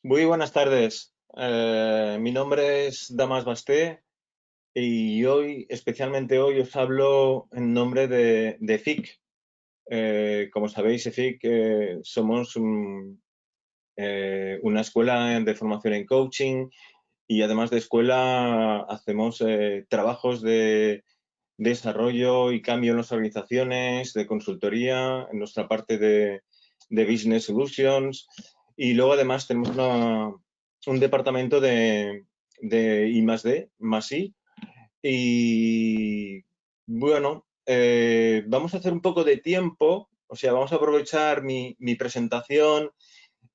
Muy buenas tardes. Mi nombre es Damas Basté y hoy, especialmente hoy, os hablo en nombre de EFIC. Como sabéis, EFIC somos una escuela de formación en coaching y además de escuela hacemos trabajos de desarrollo y cambio en las organizaciones, de consultoría, en nuestra parte de Business Solutions. Y luego además tenemos un departamento de I+D, más I. Y bueno, vamos a hacer un poco de tiempo, o sea, vamos a aprovechar mi presentación,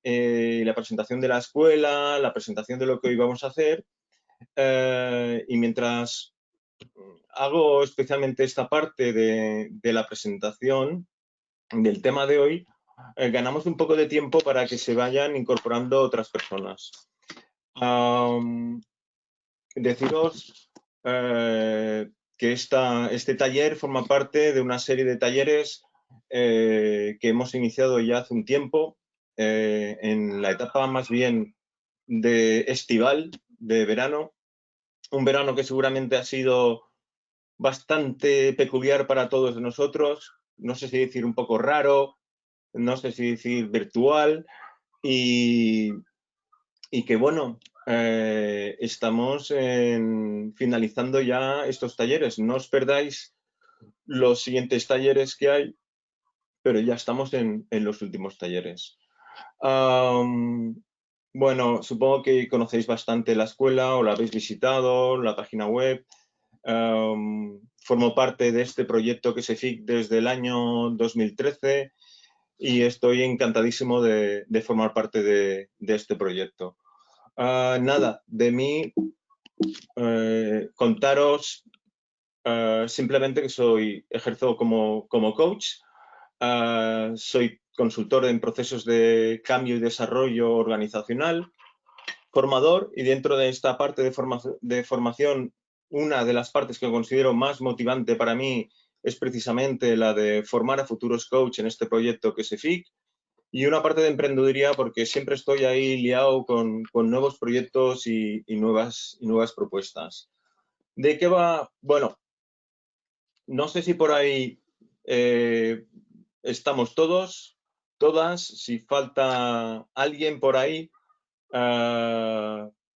la presentación de la escuela, la presentación de lo que hoy vamos a hacer. Y mientras hago especialmente esta parte de la presentación del tema de hoy, ganamos un poco de tiempo para que se vayan incorporando otras personas. Deciros que este taller forma parte de una serie de talleres que hemos iniciado ya hace un tiempo, en la etapa más bien de estival, de verano, un verano que seguramente ha sido bastante peculiar para todos nosotros, no sé si decir un poco raro, no sé si decir virtual, y, y que bueno, estamos finalizando ya estos talleres. No os perdáis los siguientes talleres que hay, pero ya estamos en los últimos talleres. Bueno, supongo que conocéis bastante la escuela o la habéis visitado, la página web. Formo parte de este proyecto que es EFIC desde el año 2013 y estoy encantadísimo de formar parte de este proyecto. Nada, de mí contaros simplemente que ejerzo como coach, soy consultor en procesos de cambio y desarrollo organizacional, formador, y dentro de esta parte de formación, una de las partes que considero más motivante para mí es precisamente la de formar a futuros coach en este proyecto que es EFIC, y una parte de emprendeduría porque siempre estoy ahí liado con nuevos proyectos y nuevas propuestas. ¿De qué va? Bueno, no sé si por ahí eh, estamos todos, todas, si falta alguien por ahí,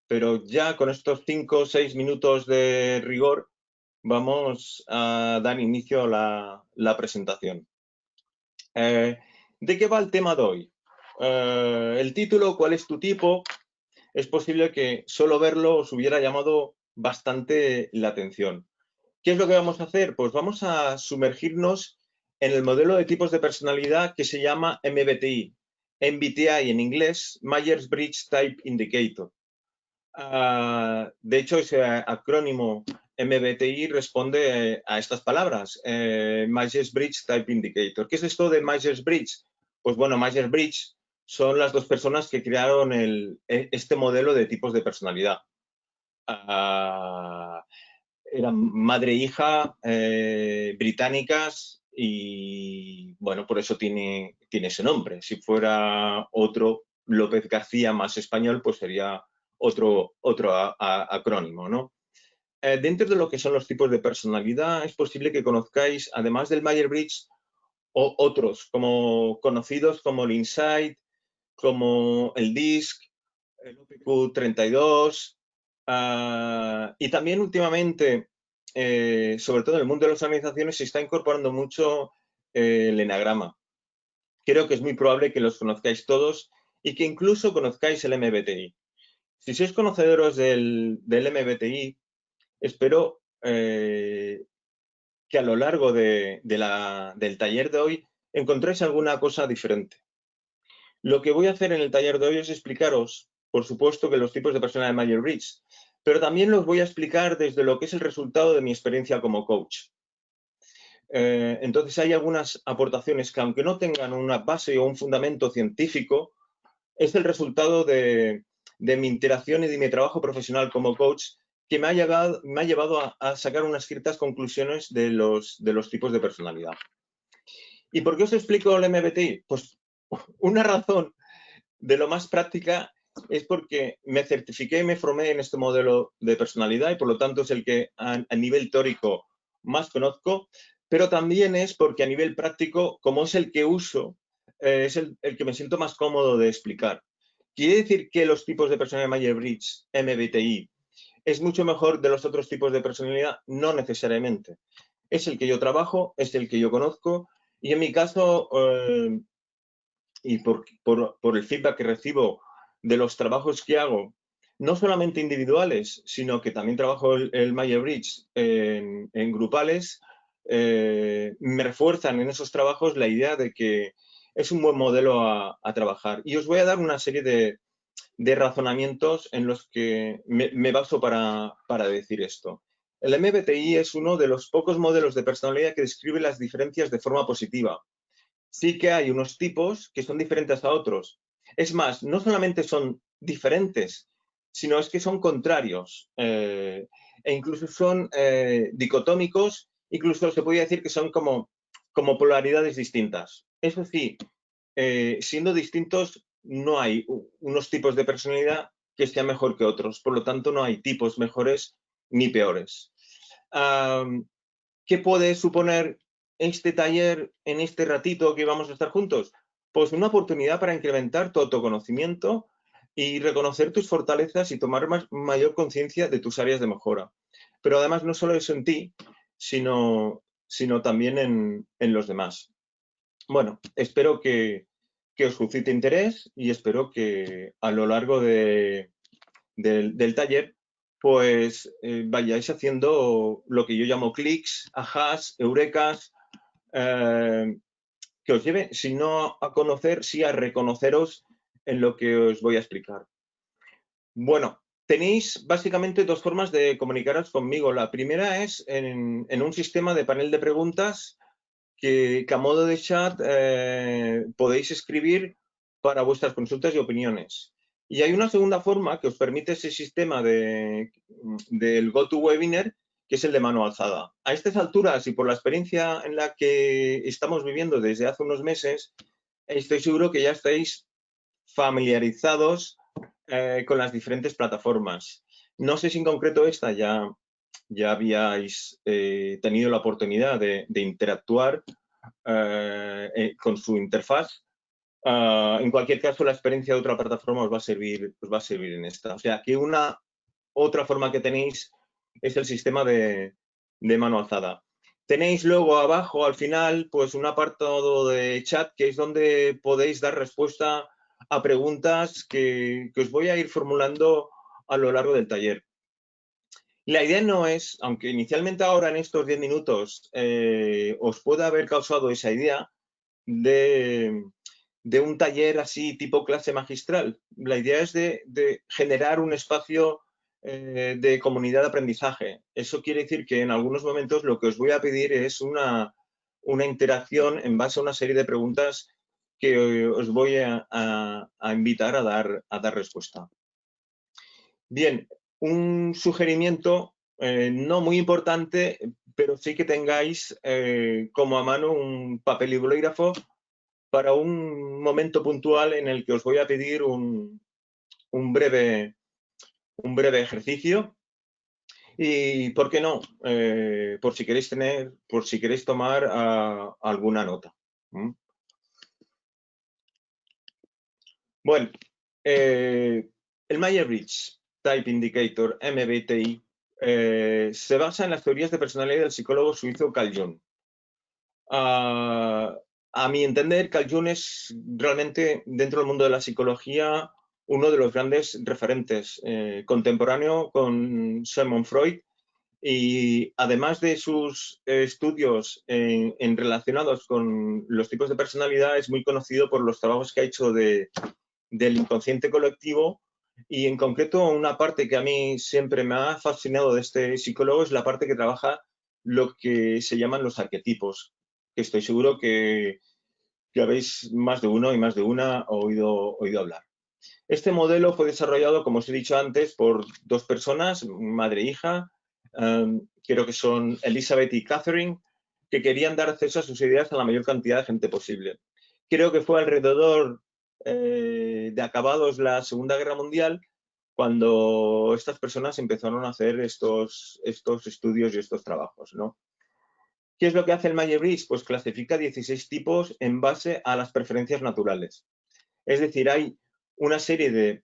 pero ya con estos 5 o 6 minutos de rigor vamos a dar inicio a la presentación. ¿De qué va el tema de hoy? El título, ¿cuál es tu tipo? Es posible que solo verlo os hubiera llamado bastante la atención. ¿Qué es lo que vamos a hacer? Pues vamos a sumergirnos en el modelo de tipos de personalidad que se llama MBTI. MBTI en inglés, Myers-Briggs Type Indicator. De hecho, ese acrónimo MBTI responde a estas palabras, Myers-Briggs Type Indicator. ¿Qué es esto de Myers-Briggs? Pues bueno, Myers-Briggs son las dos personas que crearon este modelo de tipos de personalidad. Uh, Eran madre e hija británicas y bueno, por eso tiene ese nombre. Si fuera otro López García más español, pues sería otro acrónimo, ¿no? Dentro de lo que son los tipos de personalidad, es posible que conozcáis, además del Myers-Briggs, otros como conocidos como el Insight, como el DISC, el OPQ32, y también últimamente, sobre todo en el mundo de las organizaciones, se está incorporando mucho el enagrama. Creo que es muy probable que los conozcáis todos y que incluso conozcáis el MBTI. Si sois conocedores del MBTI, espero que a lo largo del taller de hoy encontréis alguna cosa diferente. Lo que voy a hacer en el taller de hoy es explicaros, por supuesto, que los tipos de personas de Myers-Briggs, pero también los voy a explicar desde lo que es el resultado de mi experiencia como coach. Entonces hay algunas aportaciones que, aunque no tengan una base o un fundamento científico, es el resultado de mi interacción y de mi trabajo profesional como coach que me ha llevado a sacar unas ciertas conclusiones de los tipos de personalidad. ¿Y por qué os explico el MBTI? Pues una razón de lo más práctica es porque me certifiqué y me formé en este modelo de personalidad y por lo tanto es el que a nivel teórico más conozco, pero también es porque a nivel práctico, como es el que uso, es el que me siento más cómodo de explicar. ¿Quiere decir que los tipos de personalidad Myers-Briggs, MBTI, es mucho mejor de los otros tipos de personalidad? No necesariamente. Es el que yo trabajo, es el que yo conozco y en mi caso, y por el feedback que recibo de los trabajos que hago, no solamente individuales, sino que también trabajo el Myers-Briggs en grupales, me refuerzan en esos trabajos la idea de que es un buen modelo a trabajar. Y os voy a dar una serie de razonamientos en los que me baso para decir esto. El MBTI es uno de los pocos modelos de personalidad que describe las diferencias de forma positiva. Sí que hay unos tipos que son diferentes a otros. Es más, no solamente son diferentes, sino es que son contrarios e incluso son dicotómicos, incluso se podría decir que son como polaridades distintas. Eso sí, siendo distintos, no hay unos tipos de personalidad que sean mejor que otros. Por lo tanto, no hay tipos mejores ni peores. ¿Qué puede suponer este taller en este ratito que vamos a estar juntos? Pues una oportunidad para incrementar tu autoconocimiento y reconocer tus fortalezas y tomar mayor conciencia de tus áreas de mejora. Pero además no solo eso en ti, sino también en los demás. Bueno, espero que os suscite interés y espero que a lo largo del taller pues vayáis haciendo lo que yo llamo clics, ajás, eurekas, que os lleve, si no a conocer, sí a reconoceros en lo que os voy a explicar. Bueno, tenéis básicamente dos formas de comunicaros conmigo. La primera es en un sistema de panel de preguntas que a modo de chat podéis escribir para vuestras consultas y opiniones. Y hay una segunda forma que os permite ese sistema del GoToWebinar, que es el de mano alzada. A estas alturas y por la experiencia en la que estamos viviendo desde hace unos meses, estoy seguro que ya estáis familiarizados con las diferentes plataformas. No sé si en concreto esta ya habíais tenido la oportunidad de interactuar con su interfaz. En cualquier caso, la experiencia de otra plataforma os va a servir en esta. O sea, que una otra forma que tenéis es el sistema de mano alzada. Tenéis luego abajo, al final, pues un apartado de chat que es donde podéis dar respuesta a preguntas que os voy a ir formulando a lo largo del taller. La idea no es, aunque inicialmente ahora en estos 10 minutos os pueda haber causado esa idea de un taller así tipo clase magistral. La idea es de generar un espacio de comunidad de aprendizaje. Eso quiere decir que en algunos momentos lo que os voy a pedir es una interacción en base a una serie de preguntas que os voy a invitar a dar respuesta. Bien, un sugerimiento no muy importante, pero sí que tengáis como a mano un papel y bolígrafo para un momento puntual en el que os voy a pedir un breve ejercicio y, ¿por qué no? Por si queréis tomar alguna nota. ¿Mm? Bueno, el Myers-Briggs Type Indicator, MBTI, se basa en las teorías de personalidad del psicólogo suizo Carl Jung. A mi entender, Carl Jung es realmente, dentro del mundo de la psicología, uno de los grandes referentes, contemporáneo con Sigmund Freud, y además de sus estudios relacionados con los tipos de personalidad, es muy conocido por los trabajos que ha hecho del inconsciente colectivo, y en concreto una parte que a mí siempre me ha fascinado de este psicólogo es la parte que trabaja lo que se llaman los arquetipos, que estoy seguro que habéis más de uno y más de una oído hablar. Este modelo fue desarrollado, como os he dicho antes, por dos personas, madre e hija, creo que son Elizabeth y Catherine, que querían dar acceso a sus ideas a la mayor cantidad de gente posible. Creo que fue alrededor de acabados la Segunda Guerra Mundial, cuando estas personas empezaron a hacer estos estudios y estos trabajos, ¿no? ¿Qué es lo que hace el Myers-Briggs? Pues clasifica 16 tipos en base a las preferencias naturales. Es decir, hay una serie de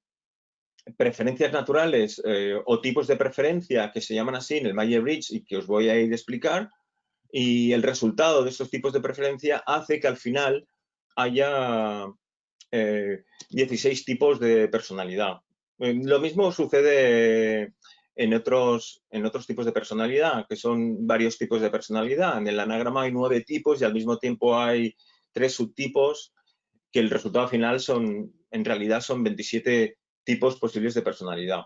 preferencias naturales o tipos de preferencia que se llaman así en el Myers-Briggs y que os voy a ir a explicar, y el resultado de estos tipos de preferencia hace que al final haya 16 tipos de personalidad. Lo mismo sucede en otros tipos de personalidad, que son varios tipos de personalidad. En el anagrama hay 9 tipos y al mismo tiempo hay 3 subtipos, que el resultado final en realidad son 27 tipos posibles de personalidad.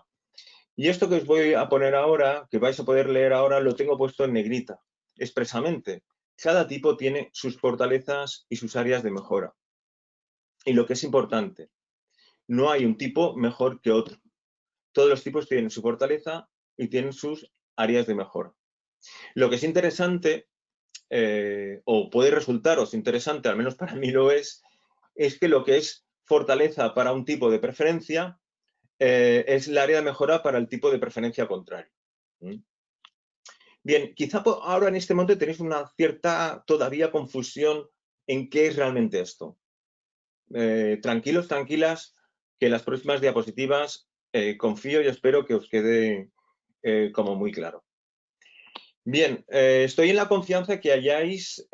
Y esto que os voy a poner ahora, que vais a poder leer ahora, lo tengo puesto en negrita, expresamente. Cada tipo tiene sus fortalezas y sus áreas de mejora. Y lo que es importante, no hay un tipo mejor que otro. Todos los tipos tienen su fortaleza y tienen sus áreas de mejora. Lo que es interesante, o puede resultaros interesante, al menos para mí lo es que lo que es fortaleza para un tipo de preferencia es el área de mejora para el tipo de preferencia contrario. Bien, quizá ahora en este momento tenéis una cierta todavía confusión en qué es realmente esto. Tranquilos, tranquilas, que las próximas diapositivas confío y espero que os quede como muy claro. Bien, estoy en la confianza que hayáis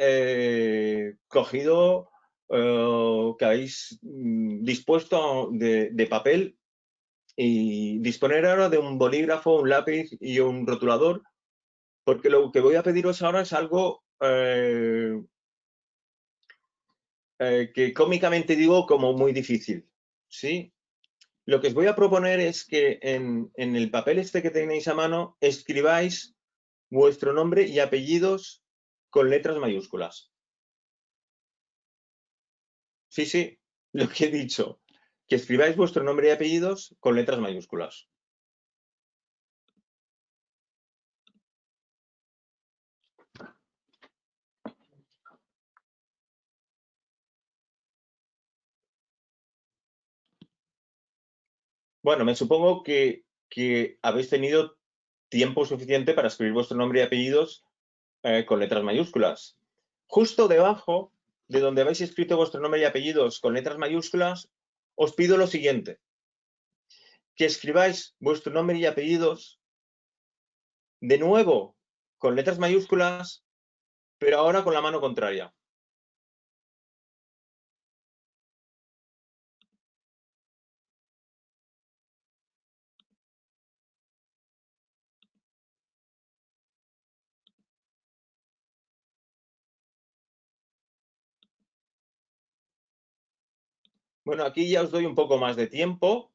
cogido, que habéis dispuesto de papel y disponer ahora de un bolígrafo, un lápiz y un rotulador, porque lo que voy a pediros ahora es algo que cómicamente digo como muy difícil, ¿sí? Lo que os voy a proponer es que en el papel este que tenéis a mano escribáis vuestro nombre y apellidos con letras mayúsculas. Sí, sí, lo que he dicho, que escribáis vuestro nombre y apellidos con letras mayúsculas. Bueno, me supongo que habéis tenido tiempo suficiente para escribir vuestro nombre y apellidos con letras mayúsculas. Justo debajo de donde habéis escrito vuestro nombre y apellidos con letras mayúsculas, os pido lo siguiente: que escribáis vuestro nombre y apellidos de nuevo con letras mayúsculas, pero ahora con la mano contraria. Bueno, aquí ya os doy un poco más de tiempo,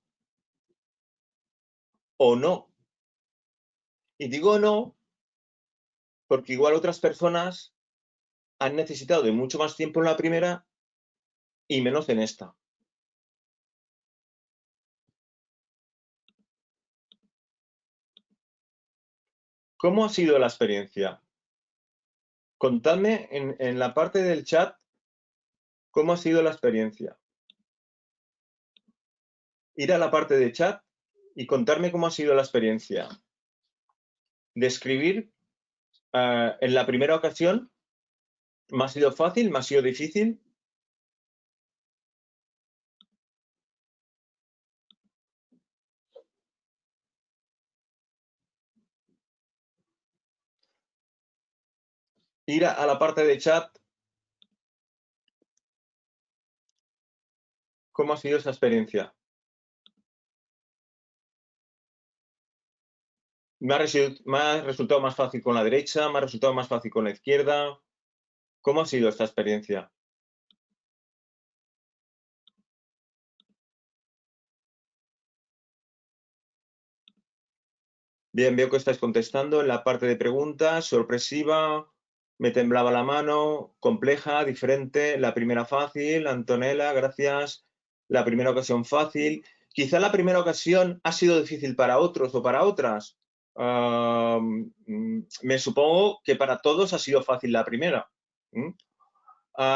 o no. Y digo no porque igual otras personas han necesitado de mucho más tiempo en la primera y menos en esta. ¿Cómo ha sido la experiencia? Contadme en la parte del chat cómo ha sido la experiencia. Ir a la parte de chat y contarme cómo ha sido la experiencia de escribir en la primera ocasión. ¿Me ha sido fácil? ¿Me ha sido difícil? Ir a la parte de chat, ¿cómo ha sido esa experiencia? ¿Me ha resultado más fácil con la derecha? ¿Me ha resultado más fácil con la izquierda? ¿Cómo ha sido esta experiencia? Bien, veo que estáis contestando en la parte de preguntas: sorpresiva, me temblaba la mano, compleja, diferente, la primera fácil, Antonella, gracias, la primera ocasión fácil. Quizá la primera ocasión ha sido difícil para otros o para otras. Me supongo que para todos ha sido fácil la primera.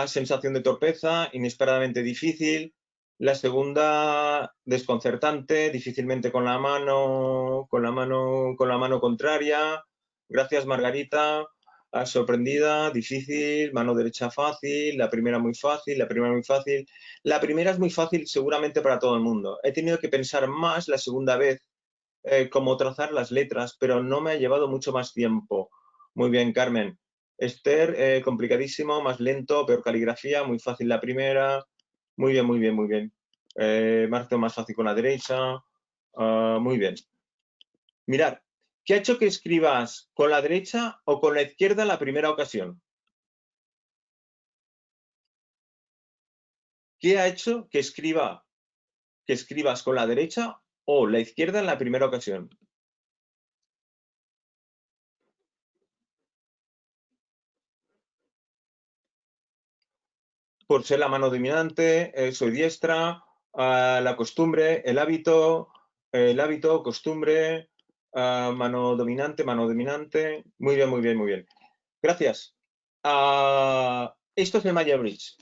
Sensación de torpeza, inesperadamente difícil, La segunda, desconcertante, difícilmente con la mano contraria. Gracias, Margarita. Sorprendida, difícil, mano derecha fácil, la primera muy fácil, la primera muy fácil. La primera es muy fácil seguramente para todo el mundo. He tenido que pensar más la segunda vez cómo trazar las letras, pero no me ha llevado mucho más tiempo. Muy bien, Carmen. Esther, complicadísimo, más lento, peor caligrafía, muy fácil la primera. Muy bien, muy bien, muy bien. Marzo más fácil con la derecha. Muy bien. Mirad, ¿qué ha hecho que escribas con la derecha o con la izquierda en la primera ocasión? ¿Qué ha hecho que escribas con la derecha o la izquierda en la primera ocasión? Por ser la mano dominante, soy diestra, la costumbre, el hábito, costumbre, mano dominante, mano dominante. Muy bien, muy bien, muy bien. Gracias. Esto es el Myers-Briggs.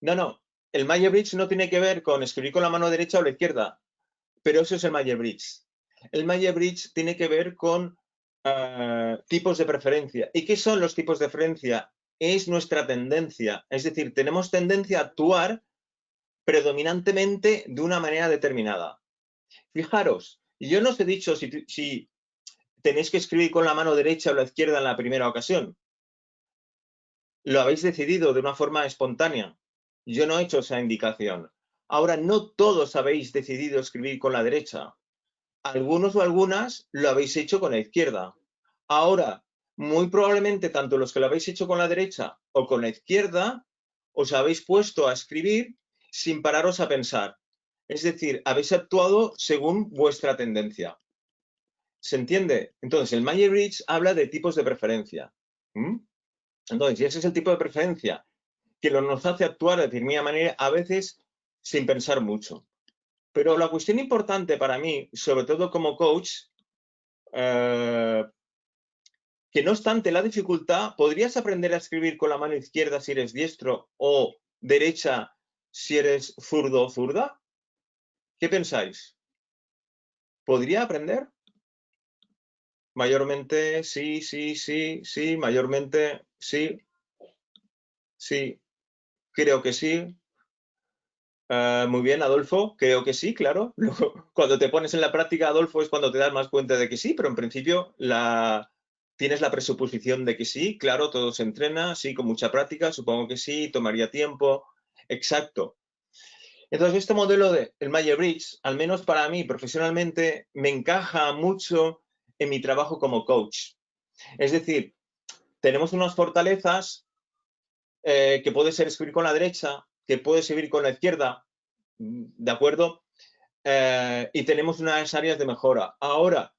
No, no. El Myers-Briggs no tiene que ver con escribir con la mano derecha o la izquierda, pero eso es el Myers-Briggs. El Myers-Briggs tiene que ver con tipos de preferencia. ¿Y qué son los tipos de preferencia? Es nuestra tendencia. Es decir, tenemos tendencia a actuar predominantemente de una manera determinada. Fijaros, yo no os he dicho si tenéis que escribir con la mano derecha o la izquierda en la primera ocasión. Lo habéis decidido de una forma espontánea. Yo no he hecho esa indicación. Ahora, no todos habéis decidido escribir con la derecha. Algunos o algunas lo habéis hecho con la izquierda. Ahora, muy probablemente tanto los que lo habéis hecho con la derecha o con la izquierda, os habéis puesto a escribir sin pararos a pensar. Es decir, habéis actuado según vuestra tendencia. ¿Se entiende? Entonces, el Myers-Briggs habla de tipos de preferencia. ¿Mm? Entonces, ese es el tipo de preferencia que nos hace actuar de determinada manera, a veces sin pensar mucho. Pero la cuestión importante para mí, sobre todo como coach, que no obstante la dificultad, ¿podrías aprender a escribir con la mano izquierda si eres diestro o derecha si eres zurdo o zurda? ¿Qué pensáis? ¿Podría aprender? Mayormente sí, sí, sí, sí, mayormente sí, sí, creo que sí. Muy bien, Adolfo, creo que sí, claro. Luego, cuando te pones en la práctica, Adolfo, es cuando te das más cuenta de que sí, pero en principio tienes la presuposición de que sí, claro, todo se entrena, sí, con mucha práctica, supongo que sí, tomaría tiempo. Exacto. Entonces, este modelo de el Myers-Briggs, al menos para mí profesionalmente, me encaja mucho en mi trabajo como coach. Es decir, tenemos unas fortalezas que puede ser escribir con la derecha, que puede escribir con la izquierda, ¿de acuerdo? Y tenemos unas áreas de mejora. Ahora,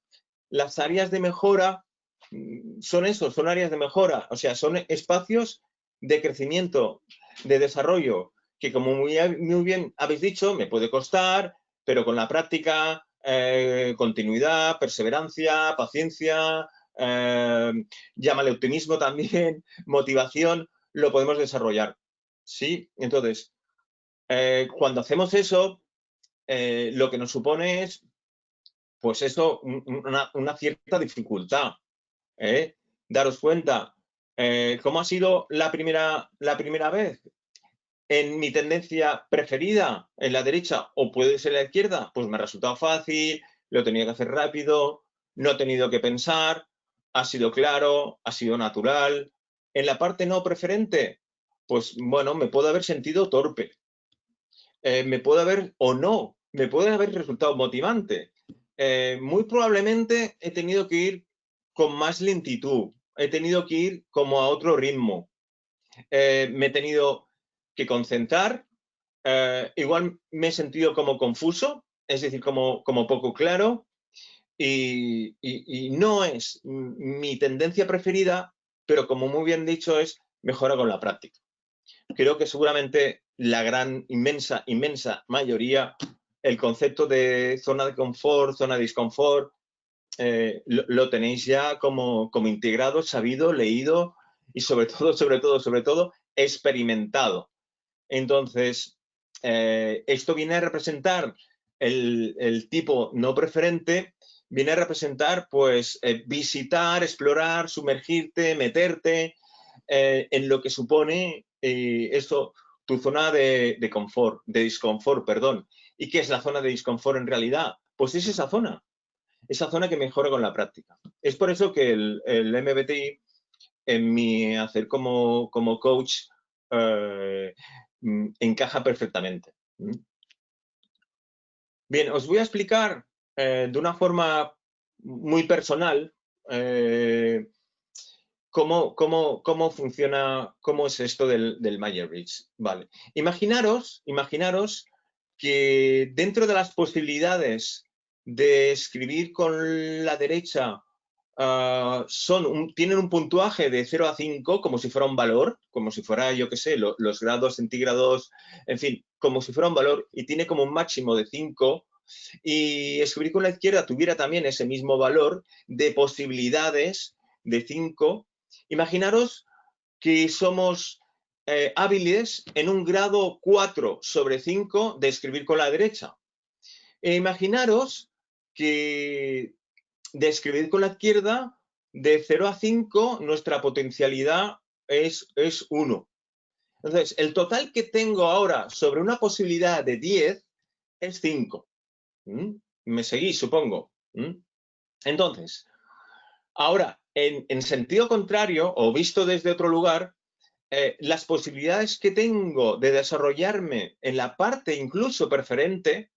las áreas de mejora son eso, son áreas de mejora, o sea, son espacios de crecimiento, de desarrollo, que como muy bien habéis dicho, me puede costar, pero con la práctica, continuidad, perseverancia, paciencia, llámale optimismo también, motivación, lo podemos desarrollar. ¿Sí? Entonces, cuando hacemos eso, lo que nos supone es, pues eso, una cierta dificultad. ¿Eh? Daros cuenta, ¿cómo ha sido la primera vez? En mi tendencia preferida, en la derecha, o puede ser la izquierda, pues me ha resultado fácil, lo tenía que hacer rápido, no he tenido que pensar, ha sido claro, ha sido natural. En la parte no preferente, pues bueno, me puedo haber sentido torpe, me puede haber o no, me puede haber resultado motivante. Muy probablemente he tenido que ir con más lentitud, he tenido que ir como a otro ritmo, me he tenido que concentrar, igual me he sentido como confuso, es decir, como poco claro, y no es mi tendencia preferida, pero como muy bien dicho, es mejora con la práctica. Creo que seguramente la gran, inmensa, inmensa mayoría, el concepto de zona de confort, zona de disconfort, lo tenéis ya como integrado, sabido, leído y sobre todo, experimentado. Entonces, esto viene a representar el tipo no preferente, viene a representar pues visitar, explorar, sumergirte, meterte en lo que supone esto, tu zona de confort, de disconfort, perdón. ¿Y qué es la zona de disconfort en realidad? Pues es esa zona que mejora con la práctica. Es por eso que el MBTI, en mi hacer como coach, encaja perfectamente. Bien, os voy a explicar de una forma muy personal cómo funciona, cómo es esto del Myers-Briggs. Vale. Imaginaros que dentro de las posibilidades de escribir con la derecha tienen un puntuaje de 0 a 5, como si fuera un valor, como si fuera, yo qué sé, los grados centígrados, en fin, como si fuera un valor, y tiene como un máximo de 5, y escribir con la izquierda tuviera también ese mismo valor de posibilidades de 5. Imaginaros que somos hábiles en un grado 4/5 de escribir con la derecha. Imaginaros que de escribir con la izquierda, de 0 a 5, nuestra potencialidad es 1. Entonces, el total que tengo ahora sobre una posibilidad de 10 es 5. ¿Me seguís, supongo? Entonces, ahora, en sentido contrario, o visto desde otro lugar, las posibilidades que tengo de desarrollarme en la parte incluso preferente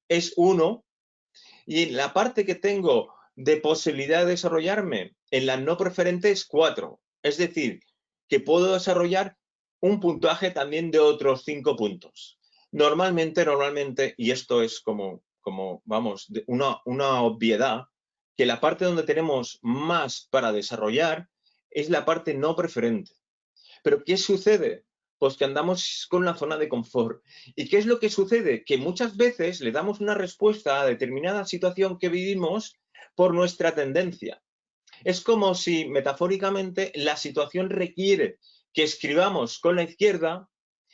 es 1, y en la parte que tengo de posibilidad de desarrollarme en la no preferente es 4. Es decir, que puedo desarrollar un puntaje también de otros 5 puntos. Normalmente, y esto es como vamos, una obviedad, que la parte donde tenemos más para desarrollar es la parte no preferente. Pero ¿qué sucede? Pues que andamos con la zona de confort. ¿Y qué es lo que sucede? Que muchas veces le damos una respuesta a determinada situación que vivimos por nuestra tendencia. Es como si, metafóricamente, la situación requiere que escribamos con la izquierda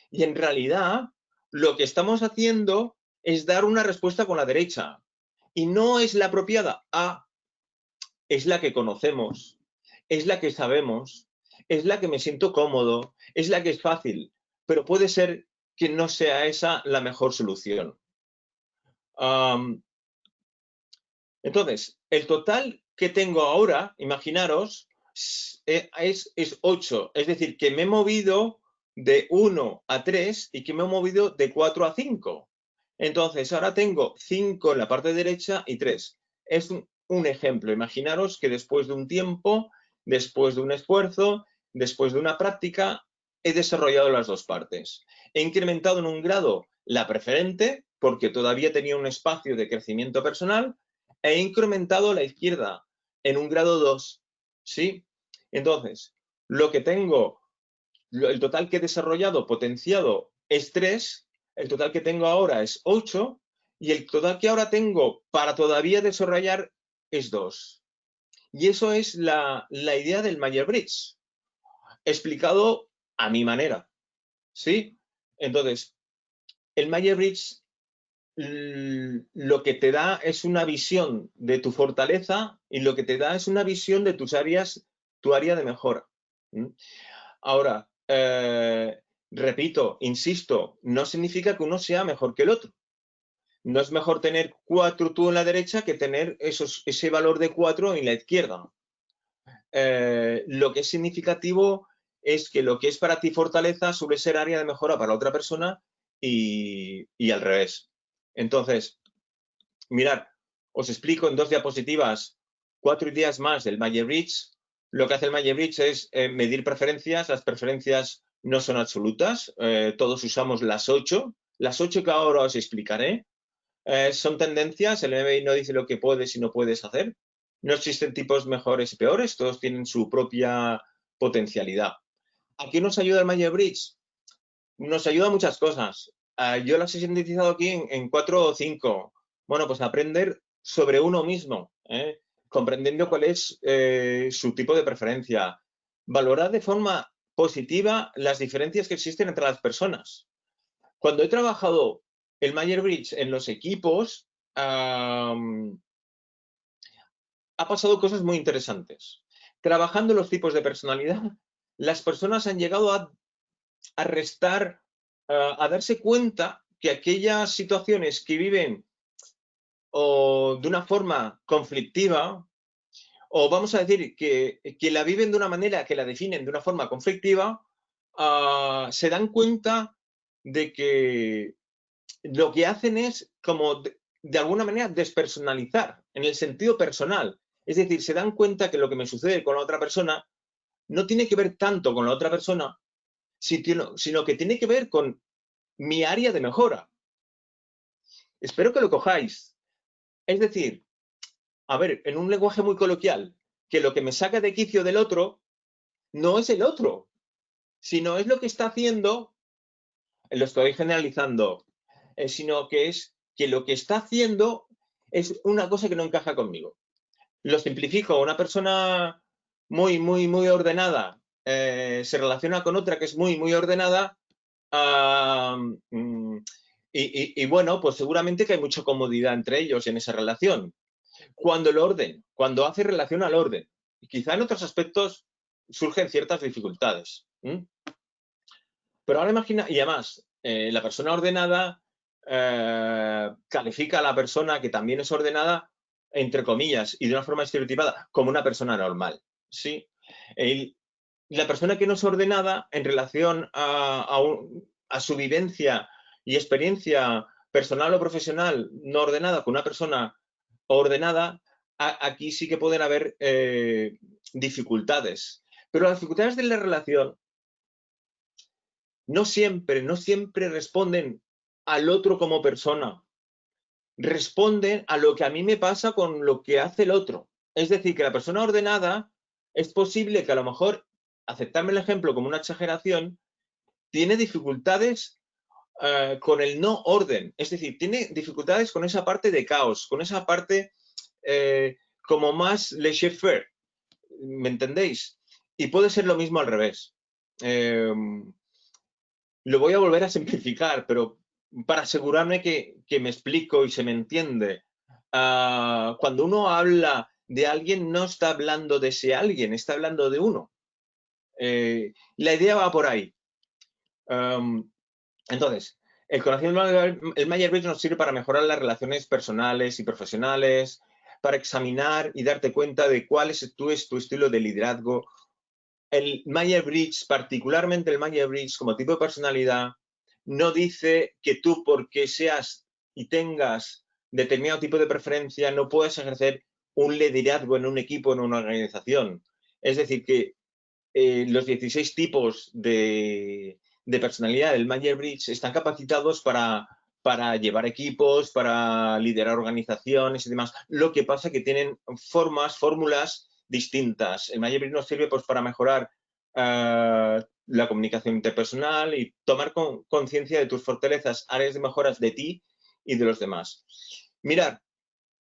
y en realidad lo que estamos haciendo es dar una respuesta con la derecha. Y no es la apropiada. Es la que conocemos, es la que sabemos, es la que me siento cómodo, es la que es fácil, pero puede ser que no sea esa la mejor solución. Entonces, el total que tengo ahora, imaginaros, es 8, es decir, que me he movido de 1 a 3 y que me he movido de 4 a 5. Entonces, ahora tengo 5 en la parte derecha y 3. Es un ejemplo. Imaginaros que después de un tiempo, después de un esfuerzo, después de una práctica, he desarrollado las dos partes. He incrementado en un grado la preferente, porque todavía tenía un espacio de crecimiento personal, he incrementado la izquierda en un grado 2, ¿sí? Entonces, lo que tengo, el total que he desarrollado, potenciado, es 3, el total que tengo ahora es 8, y el total que ahora tengo para todavía desarrollar es 2. Y eso es la idea del Myers-Briggs, explicado a mi manera, ¿sí? Entonces, el Myers-Briggs lo que te da es una visión de tu fortaleza y lo que te da es una visión de tus áreas, tu área de mejora. Ahora, repito, insisto, no significa que uno sea mejor que el otro. No es mejor tener 4 tú en la derecha que tener ese valor de 4 en la izquierda. Lo que es significativo es que lo que es para ti fortaleza suele ser área de mejora para otra persona y al revés. Entonces, mirad, os explico en 2 diapositivas 4 ideas más del Myers-Briggs. Lo que hace el Myers-Briggs es medir preferencias. Las preferencias no son absolutas. Todos usamos las 8. Las 8 que ahora os explicaré son tendencias. El MBI no dice lo que puedes y no puedes hacer. No existen tipos mejores y peores. Todos tienen su propia potencialidad. ¿A qué nos ayuda el Myers-Briggs? Nos ayuda a muchas cosas. Yo las he sintetizado aquí en 4 o 5. Bueno, pues aprender sobre uno mismo, comprendiendo cuál es su tipo de preferencia. Valorar de forma positiva las diferencias que existen entre las personas. Cuando he trabajado el Myers-Briggs en los equipos, ha pasado cosas muy interesantes. Trabajando los tipos de personalidad, las personas han llegado a restar, a darse cuenta que aquellas situaciones que viven o de una forma conflictiva, o vamos a decir que la viven de una manera que la definen de una forma conflictiva, se dan cuenta de que lo que hacen es como de alguna manera despersonalizar en el sentido personal. Es decir, se dan cuenta que lo que me sucede con la otra persona no tiene que ver tanto con la otra persona, sino que tiene que ver con mi área de mejora. Espero que lo cojáis. Es decir, a ver, en un lenguaje muy coloquial, que lo que me saca de quicio del otro no es el otro, sino es lo que está haciendo, lo estoy generalizando, sino que es que lo que está haciendo es una cosa que no encaja conmigo. Lo simplifico, una persona muy ordenada se relaciona con otra que es muy ordenada, y bueno, pues seguramente que hay mucha comodidad entre ellos en esa relación. Cuando hace relación al orden, y quizá en otros aspectos surgen ciertas dificultades. Pero ahora imagina, y además, la persona ordenada califica a la persona que también es ordenada, entre comillas, y de una forma estereotipada, como una persona normal. ¿Sí? La persona que no es ordenada en relación a su vivencia y experiencia personal o profesional no ordenada con una persona ordenada, aquí sí que pueden haber dificultades. Pero las dificultades de la relación no siempre responden al otro como persona. Responden a lo que a mí me pasa con lo que hace el otro. Es decir, que la persona ordenada es posible que a lo mejor, aceptarme el ejemplo como una exageración, tiene dificultades con el no orden. Es decir, tiene dificultades con esa parte de caos, con esa parte como más laissez-faire. ¿Me entendéis? Y puede ser lo mismo al revés. Lo voy a volver a simplificar, pero para asegurarme que me explico y se me entiende. Cuando uno habla de alguien, no está hablando de ese alguien, está hablando de uno. La idea va por ahí. Entonces, el conocimiento del Myers-Briggs nos sirve para mejorar las relaciones personales y profesionales, para examinar y darte cuenta de cuál es tu estilo de liderazgo. El Myers-Briggs, particularmente el Myers-Briggs como tipo de personalidad, no dice que tú porque seas y tengas determinado tipo de preferencia no puedes ejercer un liderazgo en un equipo, en una organización. Es decir, que los 16 tipos de personalidad del Myers-Briggs están capacitados para llevar equipos, para liderar organizaciones y demás. Lo que pasa es que tienen fórmulas distintas. El Myers-Briggs nos sirve pues, para mejorar la comunicación interpersonal y tomar conciencia de tus fortalezas, áreas de mejoras de ti y de los demás. Mirad,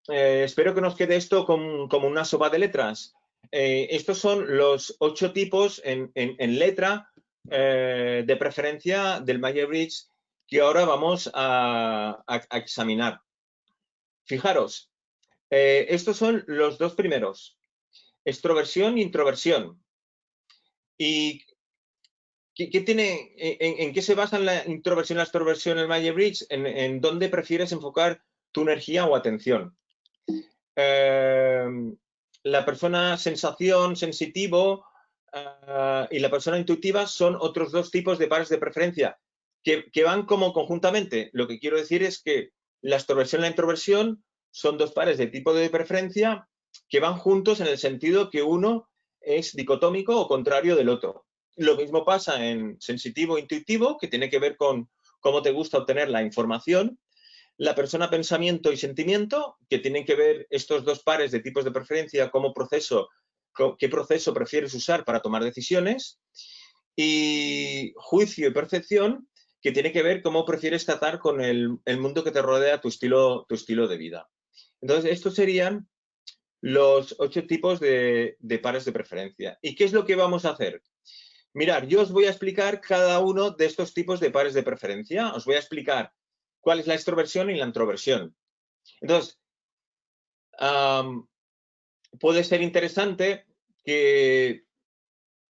espero que nos quede esto como una sopa de letras. Estos son los 8 tipos en letra de preferencia del Myers-Briggs que ahora vamos a examinar. Fijaros, estos son los dos primeros, extroversión e introversión. ¿Y en qué se basa la introversión y la extroversión en el Myers-Briggs? En dónde prefieres enfocar tu energía o atención. La persona sensación, sensitivo y la persona intuitiva son otros dos tipos de pares de preferencia que van como conjuntamente. Lo que quiero decir es que la extroversión y la introversión son dos pares de tipo de preferencia que van juntos en el sentido que uno es dicotómico o contrario del otro. Lo mismo pasa en sensitivo e intuitivo, que tiene que ver con cómo te gusta obtener la información. La persona pensamiento y sentimiento, que tienen que ver estos dos pares de tipos de preferencia, qué proceso prefieres usar para tomar decisiones, y juicio y percepción, que tiene que ver cómo prefieres tratar con el mundo que te rodea, tu estilo de vida. Entonces, estos serían los 8 tipos de pares de preferencia. ¿Y qué es lo que vamos a hacer? Mirad, yo os voy a explicar cada uno de estos tipos de pares de preferencia. Os voy a explicar cuál es la extroversión y la introversión. Entonces, puede ser interesante que,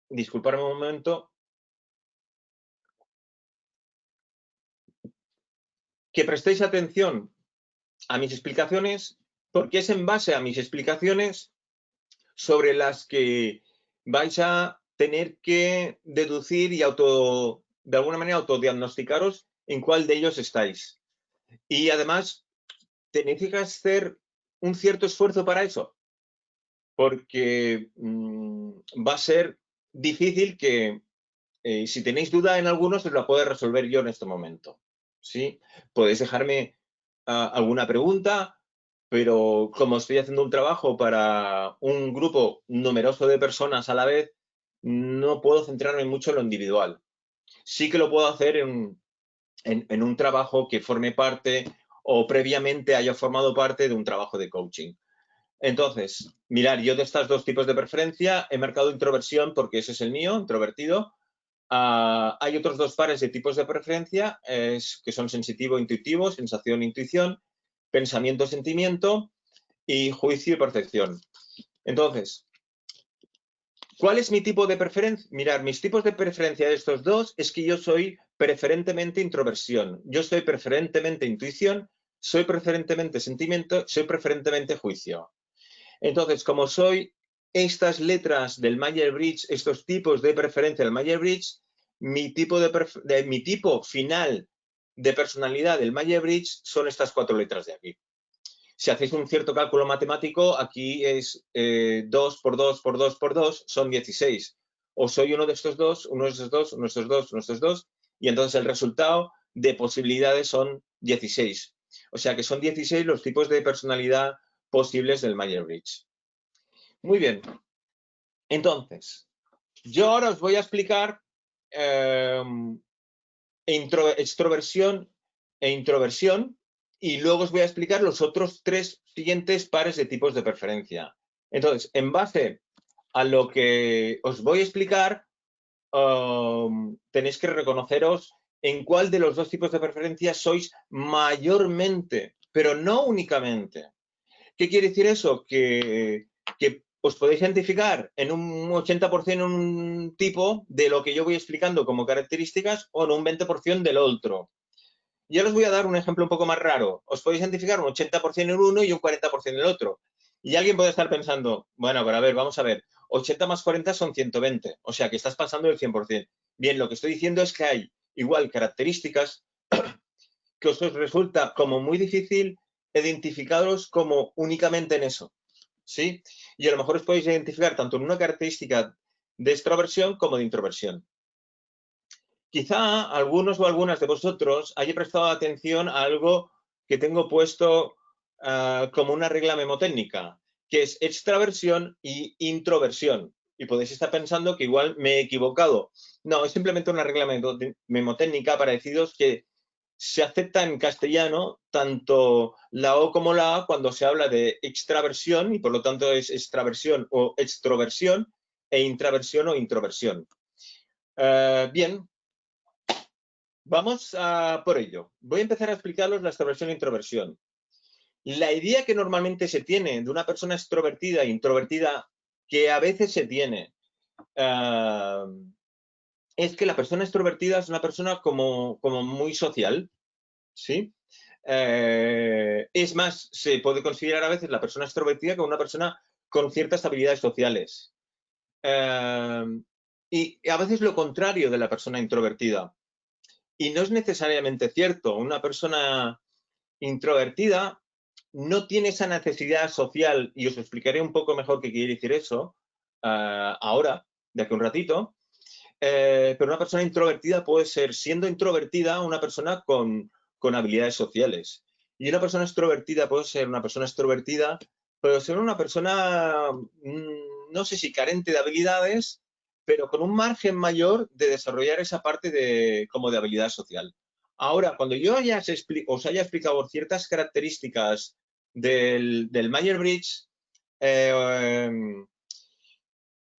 disculpadme un momento, que prestéis atención a mis explicaciones, porque es en base a mis explicaciones sobre las que vais a tener que deducir y de alguna manera autodiagnosticaros en cuál de ellos estáis. Y además, tenéis que hacer un cierto esfuerzo para eso, porque va a ser difícil que, si tenéis duda en algunos, os la puedo resolver yo en este momento. ¿Sí? Podéis dejarme alguna pregunta, pero como estoy haciendo un trabajo para un grupo numeroso de personas a la vez, no puedo centrarme mucho en lo individual. Sí que lo puedo hacer en un trabajo que forme parte o previamente haya formado parte de un trabajo de coaching. Entonces, mirar, yo de estos dos tipos de preferencia he marcado introversión porque ese es el mío, introvertido. Hay otros dos pares de tipos de preferencia que son sensitivo, intuitivo, sensación, intuición, pensamiento, sentimiento y juicio y percepción. Entonces, ¿cuál es mi tipo de preferencia? Mirar, mis tipos de preferencia de estos dos es que yo soy preferentemente introversión, yo soy preferentemente intuición, soy preferentemente sentimiento, soy preferentemente juicio. Entonces, como soy estas letras del Myers-Briggs, estos tipos de preferencia del Myers-Briggs, mi tipo final de personalidad del Myers-Briggs son estas 4 letras de aquí. Si hacéis un cierto cálculo matemático, aquí es 2 por 2 por 2 por 2, son 16. O soy uno de estos dos, uno de estos dos, uno de estos dos, uno de estos dos, y entonces el resultado de posibilidades son 16. O sea que son 16 los tipos de personalidad posibles del Myers-Briggs. Muy bien. Entonces, yo ahora os voy a explicar extroversión e introversión y luego os voy a explicar los otros 3 siguientes pares de tipos de preferencia. Entonces, en base a lo que os voy a explicar, tenéis que reconoceros en cuál de los dos tipos de preferencia sois mayormente, pero no únicamente. ¿Qué quiere decir eso? Que os podéis identificar en un 80% en un tipo de lo que yo voy explicando como características o en un 20% del otro. Yo os voy a dar un ejemplo un poco más raro. Os podéis identificar un 80% en uno y un 40% en el otro. Y alguien puede estar pensando, bueno, pero a ver, vamos a ver, 80 más 40 son 120, o sea que estás pasando del 100%. Bien, lo que estoy diciendo es que hay igual características que os resulta como muy difícil identificaros como únicamente en eso, ¿sí? Y a lo mejor os podéis identificar tanto en una característica de extroversión como de introversión. Quizá algunos o algunas de vosotros hayáis prestado atención a algo que tengo puesto como una regla memotécnica, que es extraversión y introversión. Y podéis estar pensando que igual me he equivocado. No, es simplemente una regla memotécnica para deciros que se acepta en castellano tanto la O como la A cuando se habla de extraversión y por lo tanto es extraversión o extroversión e intraversión o introversión. Bien, vamos a por ello. Voy a empezar a explicaros la extroversión e introversión. La idea que normalmente se tiene de una persona extrovertida e introvertida, que a veces se tiene, es que la persona extrovertida es una persona como muy social, ¿sí? Es más, se puede considerar a veces la persona extrovertida como una persona con ciertas habilidades sociales. Y a veces lo contrario de la persona introvertida. Y no es necesariamente cierto. Una persona introvertida no tiene esa necesidad social, y os explicaré un poco mejor qué quiere decir eso ahora, de aquí a un ratito. Pero una persona introvertida puede ser, siendo introvertida, una persona con habilidades sociales. Y una persona extrovertida puede ser una persona extrovertida, puede ser una persona, no sé si carente de habilidades, pero con un margen mayor de desarrollar esa parte como de habilidad social. Ahora, cuando yo os haya explicado ciertas características del Myers-Briggs,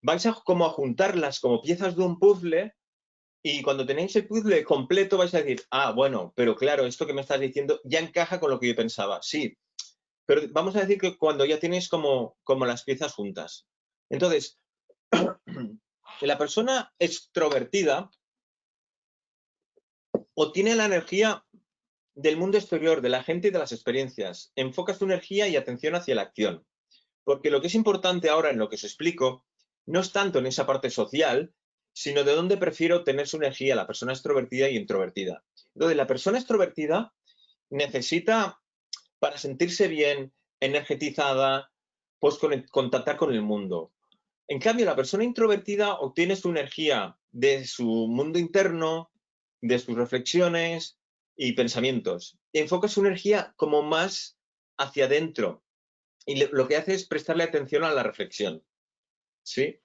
vais a como a juntarlas como piezas de un puzzle y cuando tenéis el puzzle completo vais a decir, ah, bueno, pero claro, esto que me estás diciendo ya encaja con lo que yo pensaba. Sí, pero vamos a decir que cuando ya tienes como las piezas juntas. Entonces, la persona extrovertida obtiene la energía del mundo exterior, de la gente y de las experiencias. Enfoca su energía y atención hacia la acción. Porque lo que es importante ahora en lo que os explico no es tanto en esa parte social, sino de dónde prefiero tener su energía la persona extrovertida y introvertida. Entonces, la persona extrovertida necesita, para sentirse bien, energetizada, pues contactar con el mundo. En cambio, la persona introvertida obtiene su energía de su mundo interno, de sus reflexiones y pensamientos. Y enfoca su energía como más hacia adentro. Y lo que hace es prestarle atención a la reflexión. ¿Sí?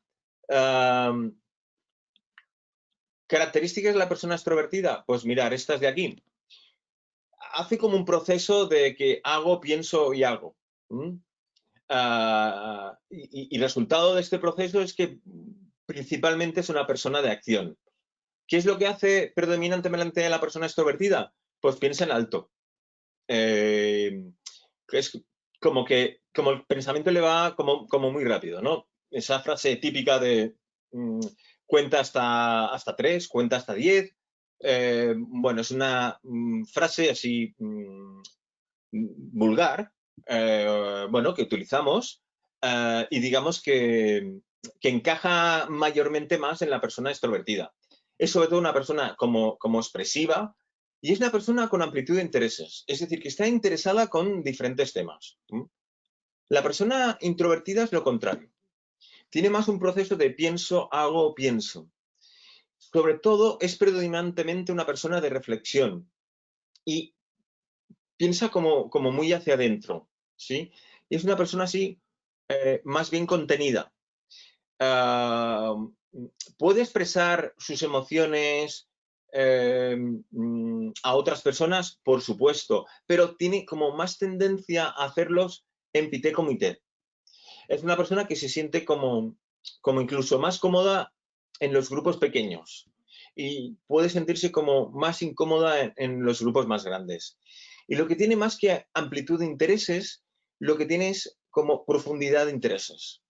¿Características de la persona extrovertida? Pues mirar, estas de aquí. Hace como un proceso de que hago, pienso y hago. Y resultado de este proceso es que principalmente es una persona de acción. ¿Qué es lo que hace predominantemente la persona extrovertida? Pues piensa en alto. Es como el pensamiento le va como muy rápido, ¿no? Esa frase típica de cuenta hasta 3, cuenta hasta 10. Bueno, es una frase así vulgar, bueno, que utilizamos y digamos que encaja mayormente más en la persona extrovertida. Es sobre todo una persona como expresiva y es una persona con amplitud de intereses, es decir, que está interesada con diferentes temas. La persona introvertida es lo contrario. Tiene más un proceso de pienso, hago, pienso. Sobre todo es predominantemente una persona de reflexión y piensa como muy hacia adentro, ¿sí? Y es una persona así, más bien contenida. Uh, puede expresar sus emociones a otras personas, por supuesto, pero tiene como más tendencia a hacerlos en pité comité. Es una persona que se siente como incluso más cómoda en los grupos pequeños y puede sentirse como más incómoda en los grupos más grandes. Y lo que tiene más que amplitud de intereses, lo que tiene es como profundidad de intereses.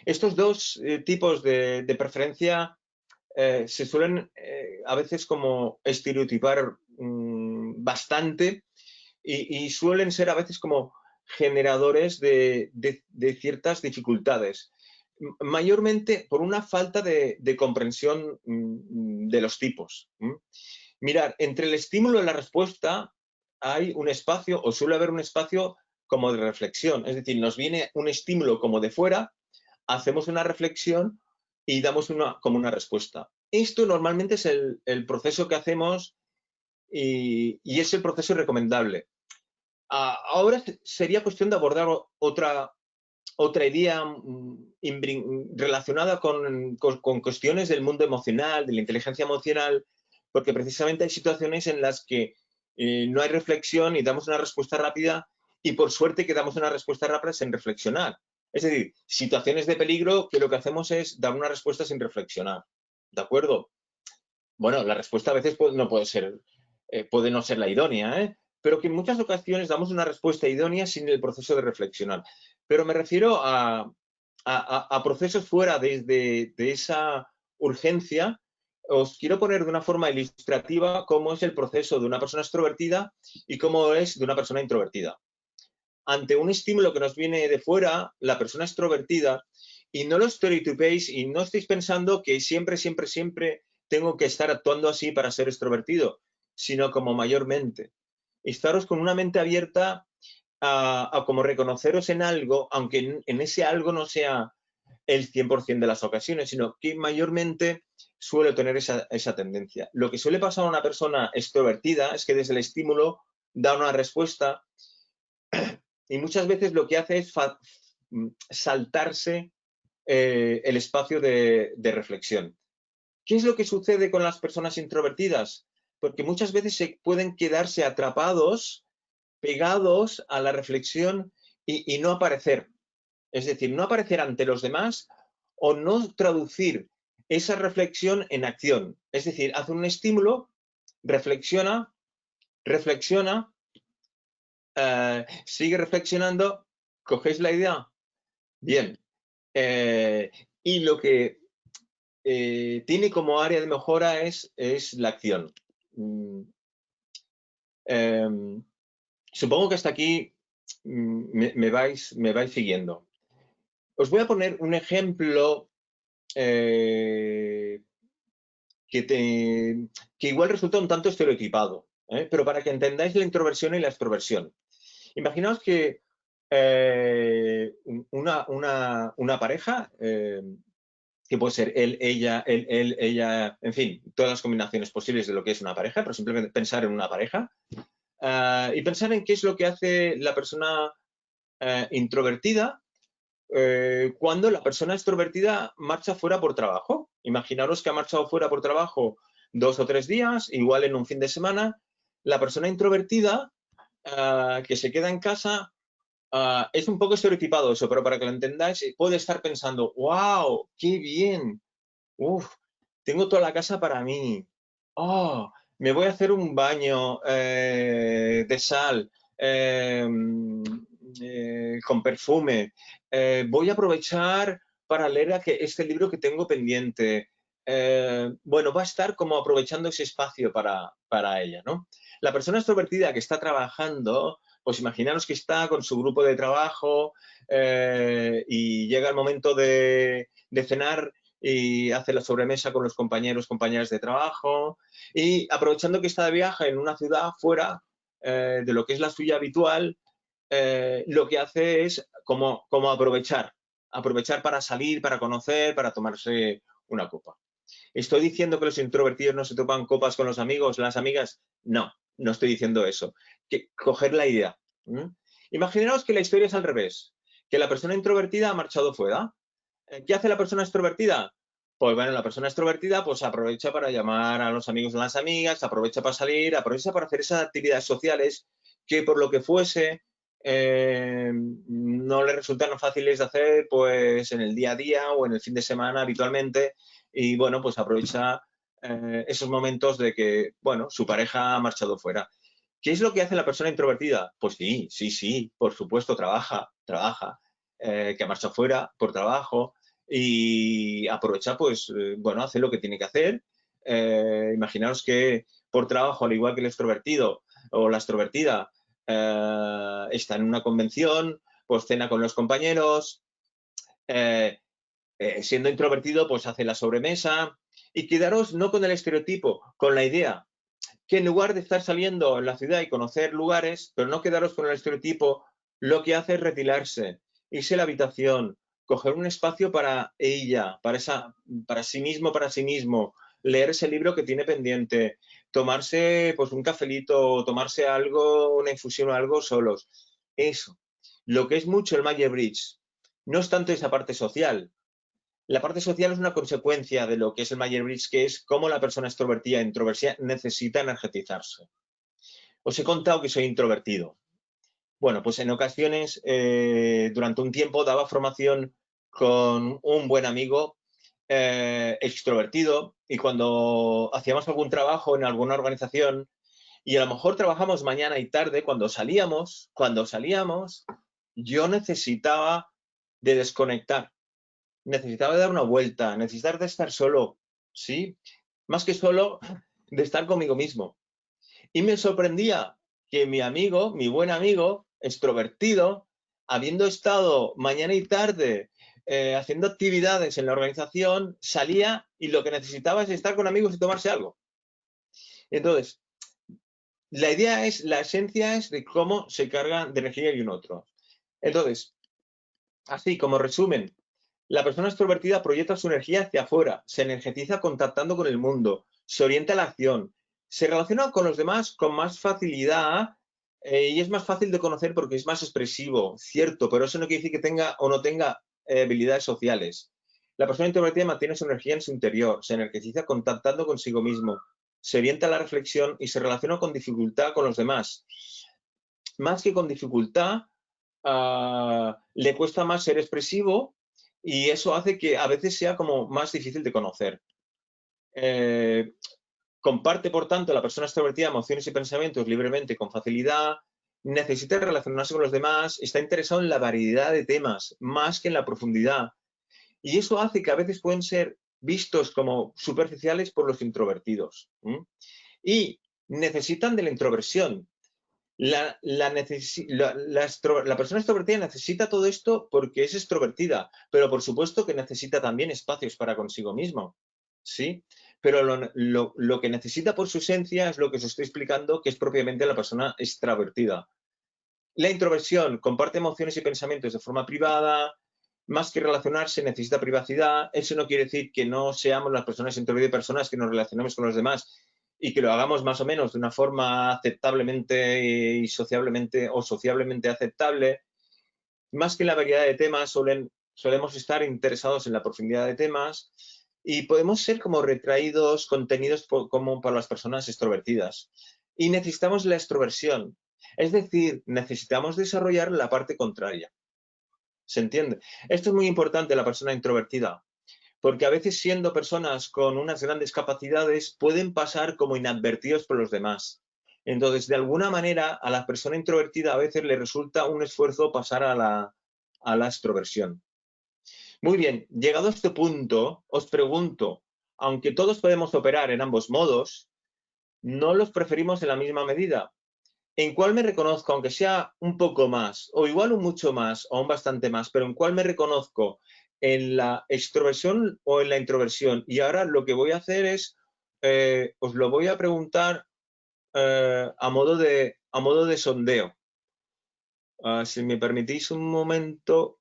Estos dos tipos de preferencia se suelen a veces como estereotipar bastante y suelen ser a veces como generadores de ciertas dificultades, mayormente por una falta de comprensión de los tipos. Mirar, entre el estímulo y la respuesta hay un espacio, o suele haber un espacio como de reflexión, es decir, nos viene un estímulo como de fuera, hacemos una reflexión y damos como una respuesta. Esto normalmente es el proceso que hacemos y es el proceso recomendable. Ahora sería cuestión de abordar otra idea relacionada con cuestiones del mundo emocional, de la inteligencia emocional, porque precisamente hay situaciones en las que no hay reflexión y damos una respuesta rápida y por suerte que damos una respuesta rápida sin reflexionar. Es decir, situaciones de peligro que lo que hacemos es dar una respuesta sin reflexionar. ¿De acuerdo? Bueno, la respuesta a veces no puede ser, puede no ser la idónea, ¿eh? Pero que en muchas ocasiones damos una respuesta idónea sin el proceso de reflexionar. Pero me refiero a procesos fuera de esa urgencia. Os quiero poner de una forma ilustrativa cómo es el proceso de una persona extrovertida y cómo es de una persona introvertida. Ante un estímulo que nos viene de fuera, la persona extrovertida, y no lo estereotipéis y no estéis pensando que siempre, siempre, siempre tengo que estar actuando así para ser extrovertido, sino como mayormente. Estaros con una mente abierta a como reconoceros en algo, aunque en ese algo no sea el 100% de las ocasiones, sino que mayormente suele tener esa tendencia. Lo que suele pasar a una persona extrovertida es que desde el estímulo da una respuesta y muchas veces lo que hace es saltarse el espacio de reflexión. ¿Qué es lo que sucede con las personas introvertidas? Porque muchas veces se pueden quedarse atrapados, pegados a la reflexión y no aparecer. Es decir, no aparecer ante los demás o no traducir esa reflexión en acción. Es decir, hace un estímulo, reflexiona, sigue reflexionando, cogéis la idea. Bien. Y lo que tiene como área de mejora es la acción. Supongo que hasta aquí me vais siguiendo. Os voy a poner un ejemplo que igual resulta un tanto estereotipado, pero para que entendáis la introversión y la extroversión. Imaginaos que una pareja, que puede ser él, ella, en fin, todas las combinaciones posibles de lo que es una pareja, pero simplemente pensar en una pareja y pensar en qué es lo que hace la persona introvertida cuando la persona extrovertida marcha fuera por trabajo. Imaginaros que ha marchado fuera por trabajo 2 o 3 días, igual en un fin de semana. La persona introvertida que se queda en casa es un poco estereotipado eso, pero para que lo entendáis, puede estar pensando, wow, qué bien, uf, tengo toda la casa para mí, oh, me voy a hacer un baño de sal con perfume, voy a aprovechar para leer este libro que tengo pendiente. Bueno, va a estar como aprovechando ese espacio para ella, ¿no? La persona extrovertida que está trabajando, pues imaginaros que está con su grupo de trabajo y llega el momento de cenar y hace la sobremesa con los compañeras de trabajo y aprovechando que está de viaje en una ciudad fuera de lo que es la suya habitual, lo que hace es como aprovechar para salir, para conocer, para tomarse una copa. ¿Estoy diciendo que los introvertidos no se toman copas con los amigos, las amigas? No, no estoy diciendo eso. Coger la idea. Imaginaos que la historia es al revés, que la persona introvertida ha marchado fuera. ¿Qué hace la persona extrovertida? Pues bueno, la persona extrovertida pues aprovecha para llamar a los amigos y las amigas, aprovecha para salir, aprovecha para hacer esas actividades sociales que por lo que fuese no le resultan fáciles de hacer pues en el día a día o en el fin de semana habitualmente y bueno, pues aprovecha esos momentos de que, bueno, su pareja ha marchado fuera. ¿Qué es lo que hace la persona introvertida? Pues sí, por supuesto, trabaja, que ha marchado fuera por trabajo y aprovecha, pues, bueno, hace lo que tiene que hacer. Imaginaos que por trabajo, al igual que el extrovertido o la extrovertida, está en una convención, pues cena con los compañeros, siendo introvertido, pues hace la sobremesa y quedaros no con el estereotipo, con la idea que en lugar de estar saliendo en la ciudad y conocer lugares, pero no quedaros con el estereotipo, lo que hace es retirarse, irse a la habitación, coger un espacio para ella, para sí mismo, leer ese libro que tiene pendiente, tomarse pues un cafelito, tomarse algo, una infusión o algo solos. Eso. Lo que es mucho el Myers-Briggs no es tanto esa parte social. La parte social es una consecuencia de lo que es el Myers-Briggs, que es cómo la persona extrovertida e introvertida necesita energetizarse. Os he contado que soy introvertido. Bueno, pues en ocasiones, durante un tiempo, daba formación con un buen amigo extrovertido y cuando hacíamos algún trabajo en alguna organización y a lo mejor trabajamos mañana y tarde, cuando salíamos, yo necesitaba de desconectar. Necesitaba dar una vuelta, necesitaba de estar solo, ¿sí? Más que solo, de estar conmigo mismo. Y me sorprendía que mi amigo, mi buen amigo, extrovertido, habiendo estado mañana y tarde haciendo actividades en la organización, salía y lo que necesitaba es estar con amigos y tomarse algo. Entonces, la idea es, la esencia es de cómo se carga de energía y un otro. Entonces, así como resumen, la persona extrovertida proyecta su energía hacia afuera, se energetiza contactando con el mundo, se orienta a la acción, se relaciona con los demás con más facilidad y es más fácil de conocer porque es más expresivo, cierto, pero eso no quiere decir que tenga o no tenga habilidades sociales. La persona introvertida mantiene su energía en su interior, se energetiza contactando consigo mismo, se orienta a la reflexión y se relaciona con dificultad con los demás. Más que con dificultad, le cuesta más ser expresivo y eso hace que a veces sea como más difícil de conocer. Comparte, por tanto, la persona extrovertida emociones y pensamientos libremente, con facilidad, necesita relacionarse con los demás, está interesado en la variedad de temas, más que en la profundidad. Y eso hace que a veces pueden ser vistos como superficiales por los introvertidos. Y necesitan de la introversión. La persona extrovertida necesita todo esto porque es extrovertida, pero por supuesto que necesita también espacios para consigo mismo, ¿sí? Pero lo que necesita por su esencia es lo que os estoy explicando, que es propiamente la persona extravertida. La introversión comparte emociones y pensamientos de forma privada, más que relacionarse necesita privacidad. Eso no quiere decir que no seamos las personas introvertidas personas que nos relacionemos con los demás y que lo hagamos más o menos de una forma aceptablemente y sociablemente aceptable. Más que en la variedad de temas, solemos estar interesados en la profundidad de temas y podemos ser como retraídos, contenidos como para las personas extrovertidas. Y necesitamos la extroversión, es decir, necesitamos desarrollar la parte contraria. ¿Se entiende? Esto es muy importante en la persona introvertida, porque a veces siendo personas con unas grandes capacidades pueden pasar como inadvertidos por los demás. Entonces, de alguna manera, a la persona introvertida a veces le resulta un esfuerzo pasar a la extroversión. Muy bien, llegado a este punto, os pregunto, aunque todos podemos operar en ambos modos, no los preferimos en la misma medida. ¿En cuál me reconozco, aunque sea un poco más, o igual un mucho más, o un bastante más, pero en cuál me reconozco? ¿En la extroversión o en la introversión? Y ahora lo que voy a hacer es, os lo voy a preguntar a modo de sondeo. Si me permitís un momento.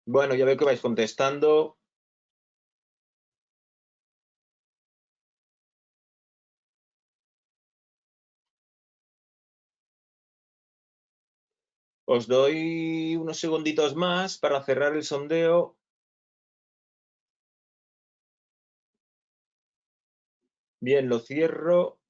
Bueno, ya veo que vais contestando. Os doy unos segunditos más para cerrar el sondeo. Bien, lo cierro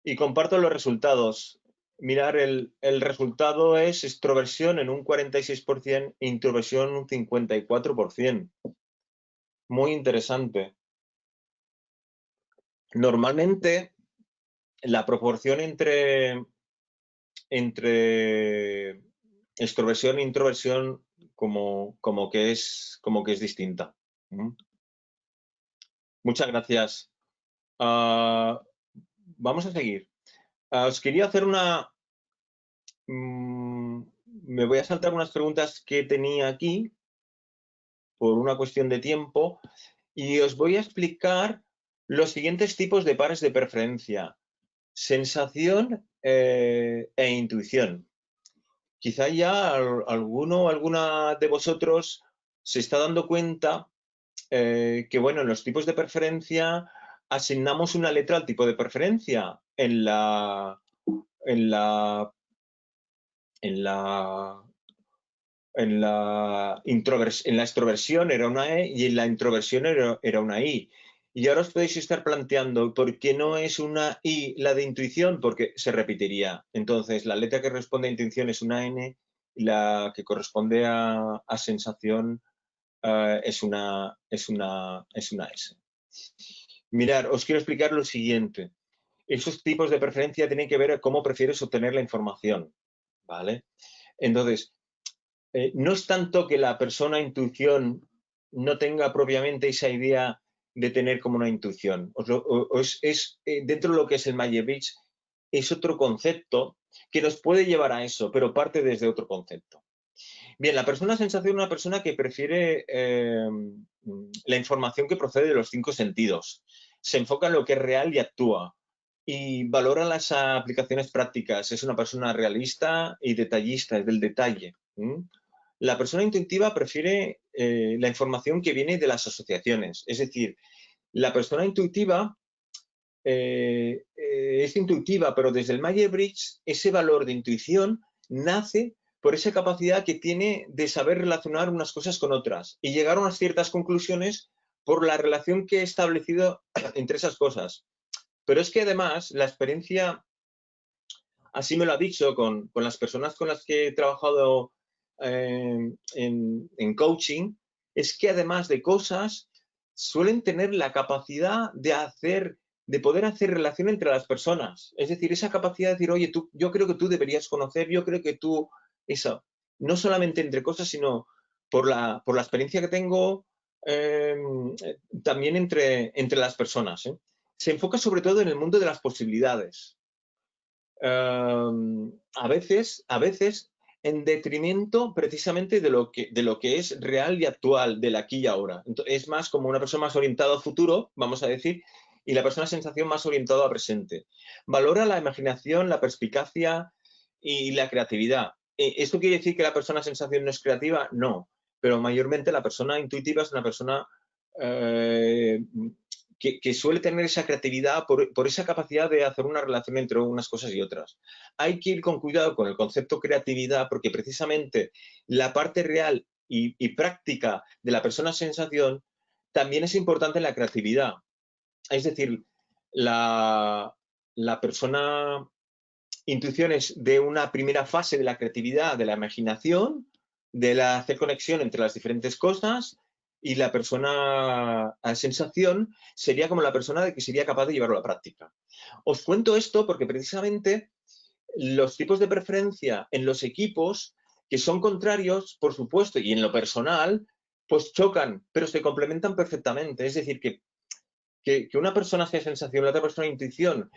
y comparto los resultados. Mirar, el resultado es extroversión en un 46% e introversión un 54%. Muy interesante. Normalmente, la proporción entre extroversión e introversión como que es distinta. Muchas gracias. Vamos a seguir. Os quería hacer me voy a saltar unas preguntas que tenía aquí por una cuestión de tiempo y os voy a explicar los siguientes tipos de pares de preferencia. Sensación e intuición. Quizá ya alguno o alguna de vosotros se está dando cuenta que, bueno, en los tipos de preferencia asignamos una letra al tipo de preferencia. En la extroversión era una E y en la introversión era una I. Y ahora os podéis estar planteando por qué no es una I la de intuición, porque se repetiría. Entonces, la letra que responde a intuición es una N y la que corresponde a sensación es una S. Mirad, os quiero explicar lo siguiente. Esos tipos de preferencia tienen que ver cómo prefieres obtener la información, ¿vale? Entonces, no es tanto que la persona intuición no tenga propiamente esa idea de tener como una intuición. Dentro de lo que es el Myers-Briggs, es otro concepto que nos puede llevar a eso, pero parte desde otro concepto. Bien, la persona sensación es una persona que prefiere la información que procede de los 5 sentidos. Se enfoca en lo que es real y actúa. Y valora las aplicaciones prácticas. Es una persona realista y detallista, es del detalle. La persona intuitiva prefiere la información que viene de las asociaciones. Es decir, la persona intuitiva es intuitiva, pero desde el Myers-Briggs ese valor de intuición nace por esa capacidad que tiene de saber relacionar unas cosas con otras y llegar a unas ciertas conclusiones por la relación que he establecido entre esas cosas. Pero es que además la experiencia, así me lo ha dicho con las personas con las que he trabajado en coaching, es que además de cosas, suelen tener la capacidad de poder hacer relación entre las personas. Es decir, esa capacidad de decir, oye, yo creo que tú deberías conocer, yo creo que tú, eso, no solamente entre cosas, sino por la experiencia que tengo, eh, también entre las personas. Se enfoca sobre todo en el mundo de las posibilidades. A veces en detrimento precisamente de lo que es real y actual, del aquí y ahora. Entonces, es más como una persona más orientada al futuro, vamos a decir, y la persona sensación más orientada al presente. Valora la imaginación, la perspicacia y la creatividad. ¿Esto quiere decir que la persona sensación no es creativa? No, pero mayormente la persona intuitiva es una persona eh, que suele tener esa creatividad por esa capacidad de hacer una relación entre unas cosas y otras. Hay que ir con cuidado con el concepto creatividad porque precisamente la parte real y práctica de la persona sensación también es importante en la creatividad. Es decir, la persona intuición es de una primera fase de la creatividad, de la imaginación, de la hacer conexión entre las diferentes cosas, y la persona a sensación sería como la persona de que sería capaz de llevarlo a la práctica. Os cuento esto porque precisamente los tipos de preferencia en los equipos que son contrarios, por supuesto, y en lo personal, pues chocan, pero se complementan perfectamente. Es decir, que una persona sea sensación, la otra persona intuición,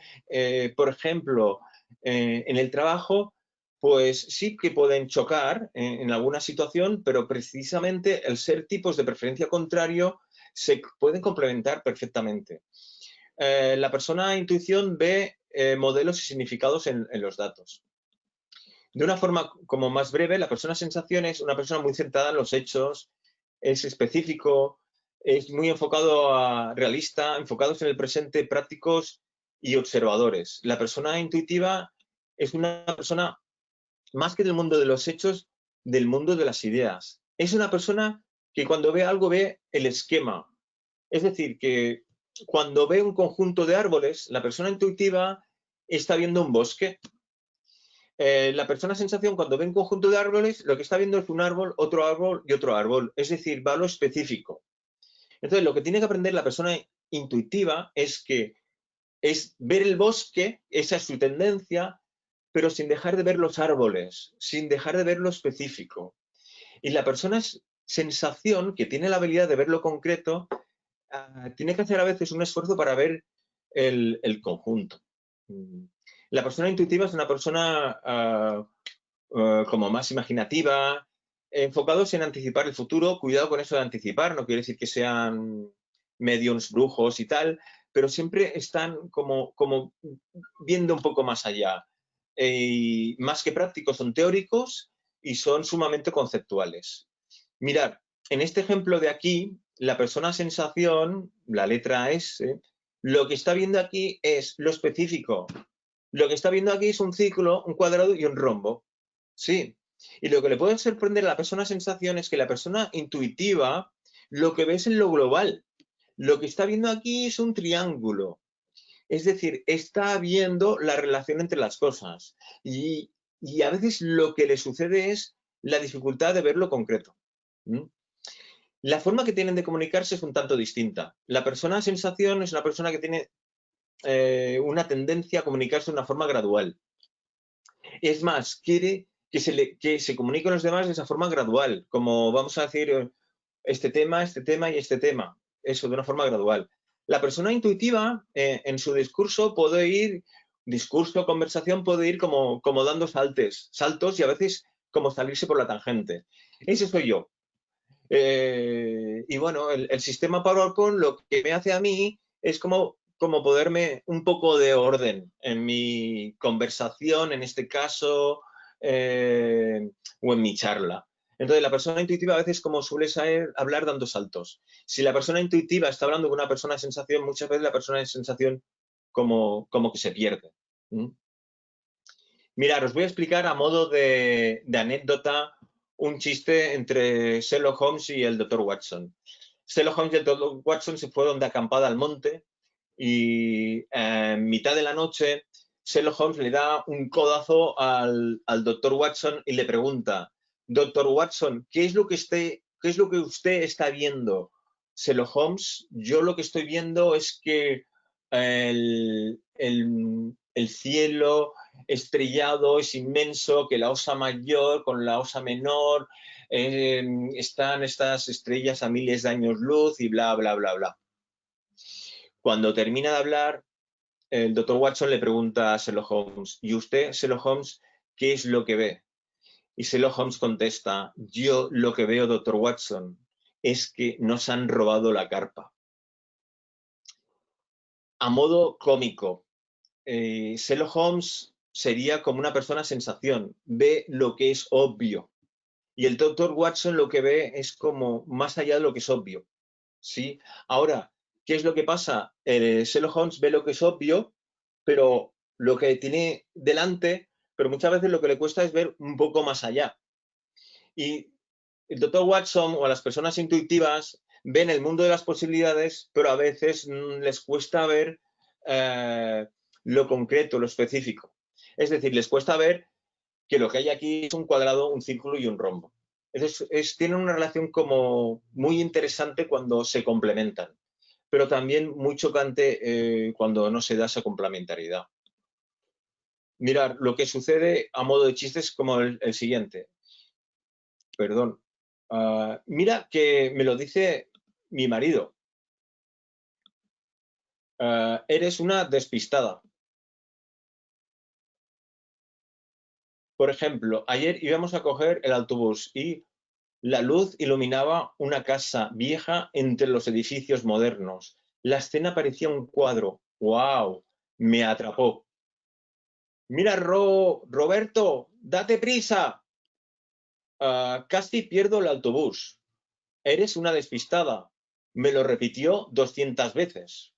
por ejemplo, en el trabajo, pues sí que pueden chocar en alguna situación, pero precisamente el ser tipos de preferencia contrario se pueden complementar perfectamente. La persona intuición ve modelos y significados en los datos. De una forma como más breve, la persona sensación es una persona muy centrada en los hechos, es específico, es muy enfocado a realista, enfocados en el presente, prácticos y observadores. La persona intuitiva es una persona más que del mundo de los hechos, del mundo de las ideas. Es una persona que cuando ve algo ve el esquema. Es decir, que cuando ve un conjunto de árboles, la persona intuitiva está viendo un bosque. La persona sensación cuando ve un conjunto de árboles, lo que está viendo es un árbol y otro árbol. Es decir, va a lo específico. Entonces, lo que tiene que aprender la persona intuitiva es ver el bosque, esa es su tendencia, pero sin dejar de ver los árboles, sin dejar de ver lo específico. Y la persona sensación, que tiene la habilidad de ver lo concreto, tiene que hacer a veces un esfuerzo para ver el conjunto. La persona intuitiva es una persona como más imaginativa, enfocados en anticipar el futuro. Cuidado con eso de anticipar, no quiere decir que sean mediums, brujos y tal, pero siempre están como viendo un poco más allá. Y más que prácticos, son teóricos y son sumamente conceptuales. Mirad, en este ejemplo de aquí, la persona sensación, la letra S, lo que está viendo aquí es lo específico. Lo que está viendo aquí es un círculo, un cuadrado y un rombo. Sí. Y lo que le puede sorprender a la persona sensación es que la persona intuitiva lo que ve es en lo global. Lo que está viendo aquí es un triángulo. Es decir, está viendo la relación entre las cosas. Y a veces lo que le sucede es la dificultad de ver lo concreto. ¿Mm? La forma que tienen de comunicarse es un tanto distinta. La persona sensación es una persona que tiene una tendencia a comunicarse de una forma gradual. Es más, quiere que se comunique con los demás de esa forma gradual, como vamos a decir este tema y este tema. Eso, de una forma gradual. La persona intuitiva, en su discurso, conversación, puede ir como dando saltos y a veces como salirse por la tangente. Ese soy yo. Y bueno, el sistema PowerPoint lo que me hace a mí es como poderme un poco de orden en mi conversación, en este caso, o en mi charla. Entonces, la persona intuitiva a veces como suele hablar dando saltos. Si la persona intuitiva está hablando con una persona de sensación, muchas veces la persona de sensación como que se pierde. Mirad, os voy a explicar a modo de anécdota un chiste entre Sherlock Holmes y el Dr. Watson. Sherlock Holmes y el Dr. Watson se fueron de acampada al monte y en mitad de la noche Sherlock Holmes le da un codazo al Dr. Watson y le pregunta: Dr. Watson, ¿qué es lo que usted está viendo? Sherlock Holmes, yo lo que estoy viendo es que el cielo estrellado es inmenso, que la osa mayor con la osa menor están estas estrellas a miles de años luz y bla, bla, bla, bla. Cuando termina de hablar, el doctor Watson le pregunta a Sherlock Holmes: ¿y usted, Sherlock Holmes, qué es lo que ve? Y Sherlock Holmes contesta: yo lo que veo, doctor Watson, es que nos han robado la carpa. A modo cómico, Sherlock Holmes sería como una persona sensación, ve lo que es obvio. Y el doctor Watson lo que ve es como más allá de lo que es obvio. ¿Sí? Ahora, ¿qué es lo que pasa? Sherlock Holmes ve lo que es obvio, pero lo que tiene delante, pero muchas veces lo que le cuesta es ver un poco más allá. Y el doctor Watson o a las personas intuitivas ven el mundo de las posibilidades, pero a veces les cuesta ver lo concreto, lo específico. Es decir, les cuesta ver que lo que hay aquí es un cuadrado, un círculo y un rombo. Tienen una relación como muy interesante cuando se complementan, pero también muy chocante cuando no se da esa complementariedad. Mirar, lo que sucede a modo de chiste es como el siguiente. Perdón. Mira que me lo dice mi marido. Eres una despistada. Por ejemplo, ayer íbamos a coger el autobús y la luz iluminaba una casa vieja entre los edificios modernos. La escena parecía un cuadro. ¡Wow! Me atrapó. Mira, Roberto, date prisa. Casi pierdo el autobús. Eres una despistada. Me lo repitió 200 veces.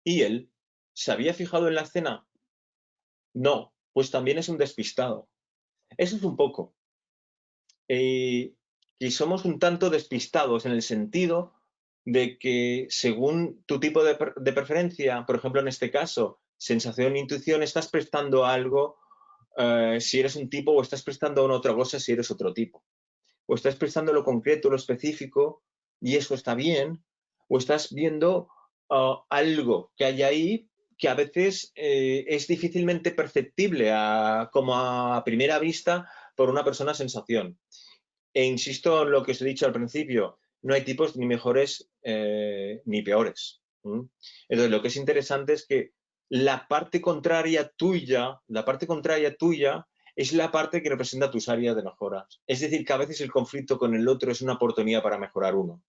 ¿Y él? ¿Se había fijado en la escena? No, pues también es un despistado. Eso es un poco. Y somos un tanto despistados en el sentido de que según tu tipo de preferencia, por ejemplo, en este caso, sensación e intuición, estás prestando algo si eres un tipo o estás prestando una otra cosa si eres otro tipo. O estás prestando lo concreto, lo específico, y eso está bien, o estás viendo algo que hay ahí que a veces es difícilmente perceptible como a primera vista por una persona sensación. E insisto en lo que os he dicho al principio, no hay tipos ni mejores ni peores. Entonces, lo que es interesante es que la parte contraria tuya es la parte que representa tus áreas de mejoras. Es decir, que a veces el conflicto con el otro es una oportunidad para mejorar uno.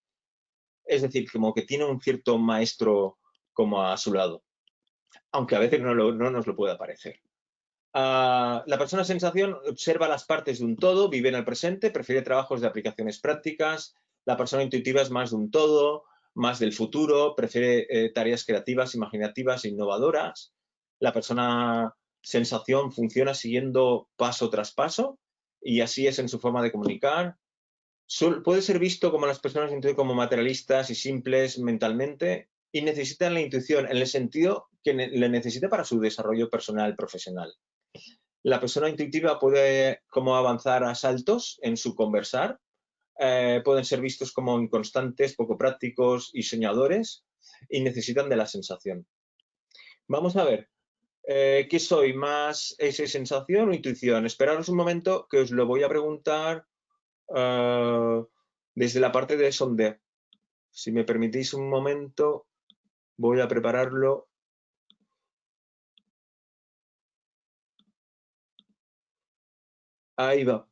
Es decir, como que tiene un cierto maestro como a su lado, aunque a veces no nos lo pueda parecer. La persona sensación observa las partes de un todo, vive en el presente, prefiere trabajos de aplicaciones prácticas. La persona intuitiva es más de un todo, más del futuro, prefiere tareas creativas, imaginativas e innovadoras. La persona sensación funciona siguiendo paso tras paso y así es en su forma de comunicar. Puede ser visto como las personas intuitivas como materialistas y simples mentalmente y necesitan la intuición en el sentido que le necesita para su desarrollo personal profesional. La persona intuitiva puede como avanzar a saltos en su conversar, pueden ser vistos como inconstantes, poco prácticos y soñadores y necesitan de la sensación. Vamos a ver, ¿qué soy? ¿Más esa sensación o intuición? Esperaros un momento que os lo voy a preguntar desde la parte de sondeo. Si me permitís un momento, voy a prepararlo. Ahí va.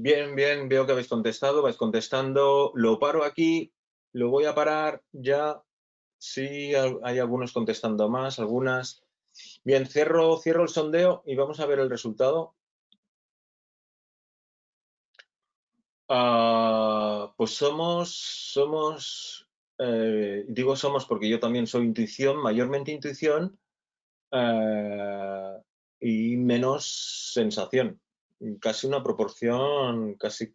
Bien, bien, veo que habéis contestado, vais contestando. Lo paro aquí, lo voy a parar ya. Sí, hay algunos contestando más, algunas. Bien, cierro el sondeo y vamos a ver el resultado. Pues digo somos porque yo también soy intuición, mayormente intuición, eh, y menos sensación. Casi una proporción, casi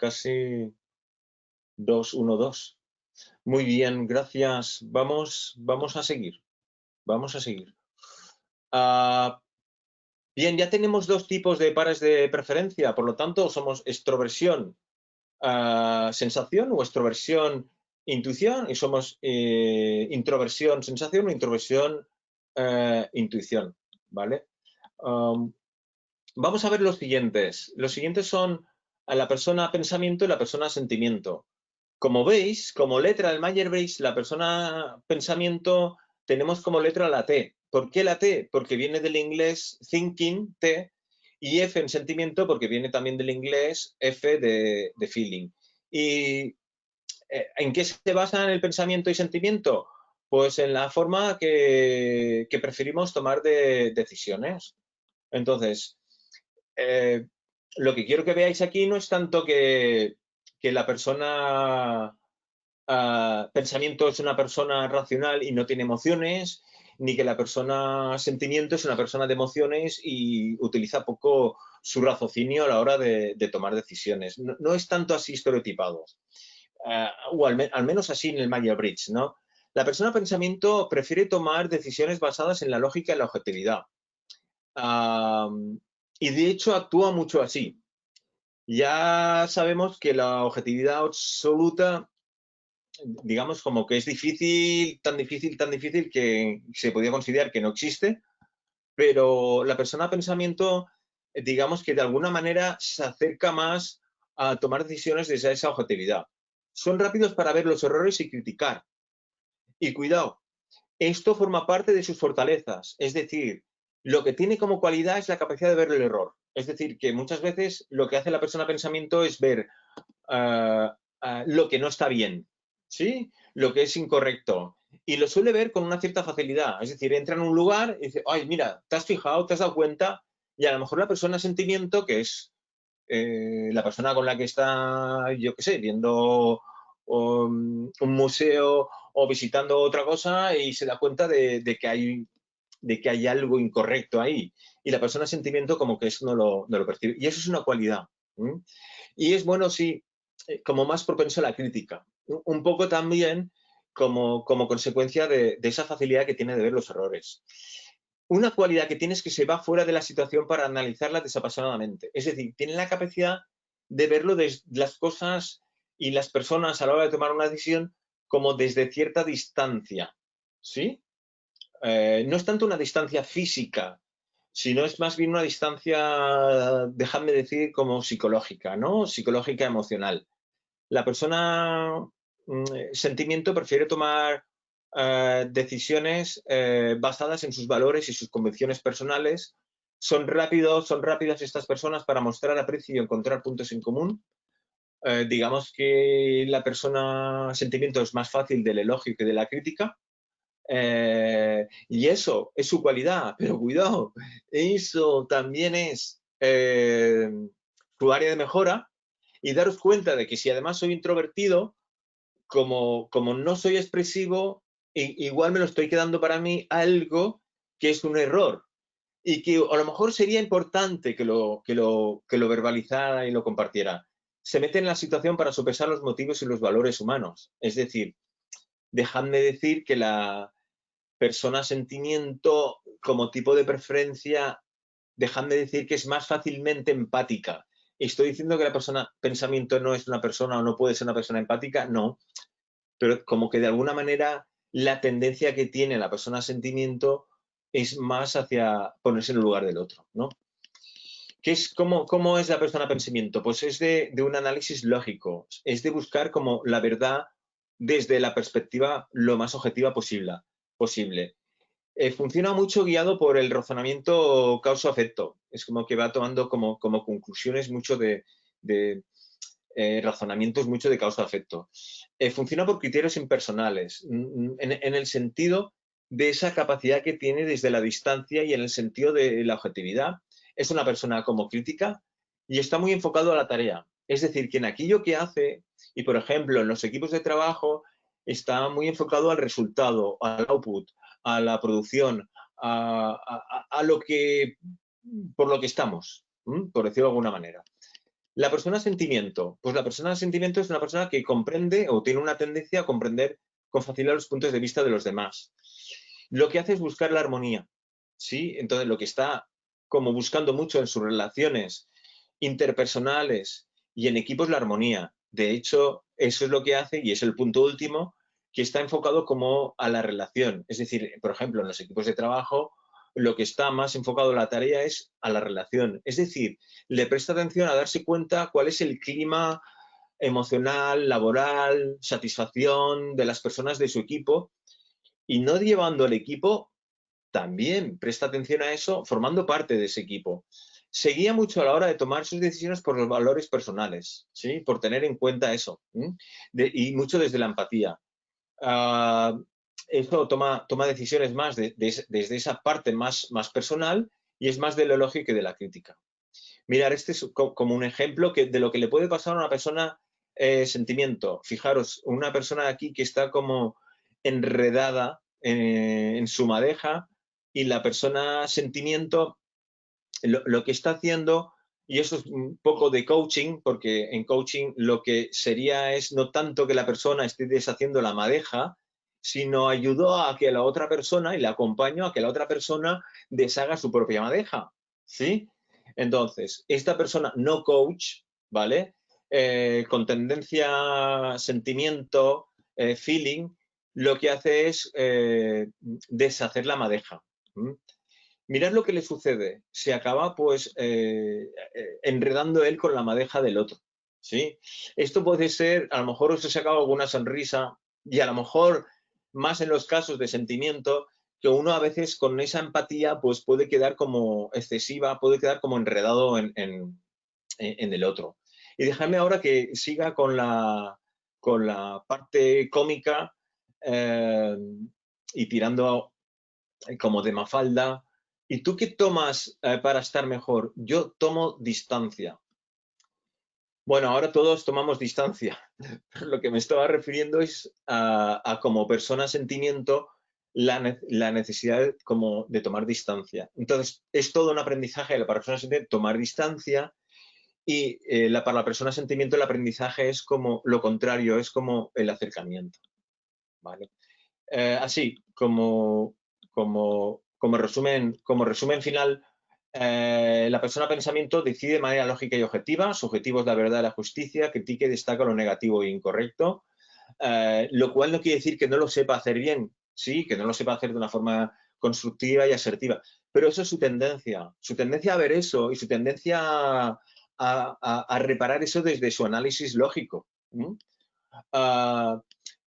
2-1-2. Muy bien, gracias. Vamos a seguir. Vamos a seguir. Ah, bien, ya tenemos dos tipos de pares de preferencia, por lo tanto, somos extroversión, sensación o extroversión, intuición, y somos introversión, sensación o introversión, intuición, ¿vale? Vamos a ver los siguientes. Los siguientes son a la persona pensamiento y la persona sentimiento. Como veis, como letra del Myers-Briggs, la persona pensamiento tenemos como letra la T. ¿Por qué la T? Porque viene del inglés thinking, T, y F en sentimiento porque viene también del inglés F de feeling. ¿Y en qué se basa el pensamiento y sentimiento? Pues en la forma que preferimos tomar decisiones. Entonces, eh, lo que quiero que veáis aquí no es tanto que la persona pensamiento es una persona racional y no tiene emociones, ni que la persona sentimiento es una persona de emociones y utiliza poco su raciocinio a la hora de tomar decisiones. No, no, es tanto así estereotipado, o al menos así en el Myers-Briggs, ¿no? La persona pensamiento prefiere tomar decisiones basadas en la lógica y la objetividad. Y de hecho actúa mucho así. Ya sabemos que la objetividad absoluta, digamos, como que es difícil, tan difícil que se podría considerar que no existe, pero la persona pensamiento, digamos que de alguna manera se acerca más a tomar decisiones desde esa objetividad. Son rápidos para ver los errores y criticar. Y cuidado, esto forma parte de sus fortalezas, es decir, lo que tiene como cualidad es la capacidad de ver el error. Es decir, que muchas veces lo que hace la persona pensamiento es ver lo que no está bien, ¿sí? Lo que es incorrecto. Y lo suele ver con una cierta facilidad. Es decir, entra en un lugar y dice, ay, mira, te has fijado, te has dado cuenta, y a lo mejor la persona sentimiento, que es la persona con la que está, yo qué sé, viendo un museo o visitando otra cosa y se da cuenta de que hay algo incorrecto ahí. Y la persona sentimiento como que eso no lo percibe. Y eso es una cualidad. ¿Mm? Y es bueno, sí, como más propenso a la crítica. Un poco también como consecuencia de esa facilidad que tiene de ver los errores. Una cualidad que tiene es que se va fuera de la situación para analizarla desapasionadamente. Es decir, tiene la capacidad de verlo desde las cosas y las personas a la hora de tomar una decisión como desde cierta distancia. ¿Sí? No es tanto una distancia física, sino es más bien una distancia, dejadme decir, como psicológica, ¿no? Psicológica emocional. La persona sentimiento prefiere tomar decisiones basadas en sus valores y sus convicciones personales. Son rápidas estas personas para mostrar aprecio y encontrar puntos en común. Digamos que la persona sentimiento es más fácil del elogio que de la crítica. Y eso es su cualidad, pero cuidado, eso también es su área de mejora. Y daros cuenta de que si además soy introvertido, como no soy expresivo, igual me lo estoy quedando para mí algo que es un error y que a lo mejor sería importante que lo verbalizara y lo compartiera. Se mete en la situación para sopesar los motivos y los valores humanos. Es decir, dejadme decir que la persona sentimiento como tipo de preferencia, dejadme decir que es más fácilmente empática. ¿Estoy diciendo que la persona pensamiento no es una persona o no puede ser una persona empática? No, pero como que de alguna manera la tendencia que tiene la persona sentimiento es más hacia ponerse en el lugar del otro, ¿no? ¿Cómo es la persona pensamiento? Pues es de un análisis lógico, es de buscar como la verdad desde la perspectiva lo más objetiva posible. Funciona mucho guiado por el razonamiento causa-efecto. Es como que va tomando como conclusiones mucho razonamiento es mucho de causa-efecto. Funciona por criterios impersonales, en el sentido de esa capacidad que tiene desde la distancia y en el sentido de la objetividad. Es una persona como crítica y está muy enfocado a la tarea. Es decir, que en aquello que hace, y por ejemplo en los equipos de trabajo, está muy enfocado al resultado, al output, a la producción, a lo que, por lo que estamos, por decirlo de alguna manera. La persona sentimiento. Pues la persona sentimiento es una persona que comprende o tiene una tendencia a comprender con facilidad los puntos de vista de los demás. Lo que hace es buscar la armonía, ¿sí? Entonces, lo que está como buscando mucho en sus relaciones interpersonales y en equipos la armonía. De hecho, eso es lo que hace, y es el punto último, que está enfocado como a la relación. Es decir, por ejemplo, en los equipos de trabajo, lo que está más enfocado a la tarea es a la relación. Es decir, le presta atención a darse cuenta cuál es el clima emocional, laboral, satisfacción de las personas de su equipo, y no llevando el equipo, también presta atención a eso, formando parte de ese equipo. Se guía mucho a la hora de tomar sus decisiones por los valores personales, ¿sí? Por tener en cuenta eso. Y mucho desde la empatía. Uh, Eso toma decisiones más desde esa parte más personal, y es más del elogio que de la crítica. Mirar, este es como un ejemplo de lo que le puede pasar a una persona sentimiento. Fijaros, una persona aquí que está como enredada en su madeja, y la persona sentimiento lo que está haciendo, y eso es un poco de coaching, porque en coaching lo que sería es no tanto que la persona esté deshaciendo la madeja, sino ayudó a que la otra persona, y le acompaño a que la otra persona deshaga su propia madeja, ¿sí? Entonces, esta persona no coach, ¿vale? Con tendencia sentimiento, feeling, lo que hace es deshacer la madeja. Mirad lo que le sucede. Se acaba pues enredando él con la madeja del otro, ¿sí? Esto puede ser, a lo mejor os he sacado alguna sonrisa, y a lo mejor más en los casos de sentimiento, que uno a veces con esa empatía pues puede quedar como excesiva, puede quedar como enredado en el otro. Y dejadme ahora que siga con la parte cómica, y tirando como de Mafalda. ¿Y tú qué tomas para estar mejor? Yo tomo distancia. Bueno, ahora todos tomamos distancia. Lo que me estaba refiriendo es a como persona sentimiento, la necesidad como de tomar distancia. Entonces, es todo un aprendizaje de la persona sentimiento tomar distancia, y para la persona sentimiento el aprendizaje es como lo contrario, es como el acercamiento. ¿Vale? Así, como resumen final, la persona pensamiento decide de manera lógica y objetiva, su objetivo es la verdad y la justicia, critica y destaca lo negativo e incorrecto, lo cual no quiere decir que no lo sepa hacer bien, sí, que no lo sepa hacer de una forma constructiva y asertiva, pero eso es su tendencia a ver eso, y su tendencia a reparar eso desde su análisis lógico. Uh,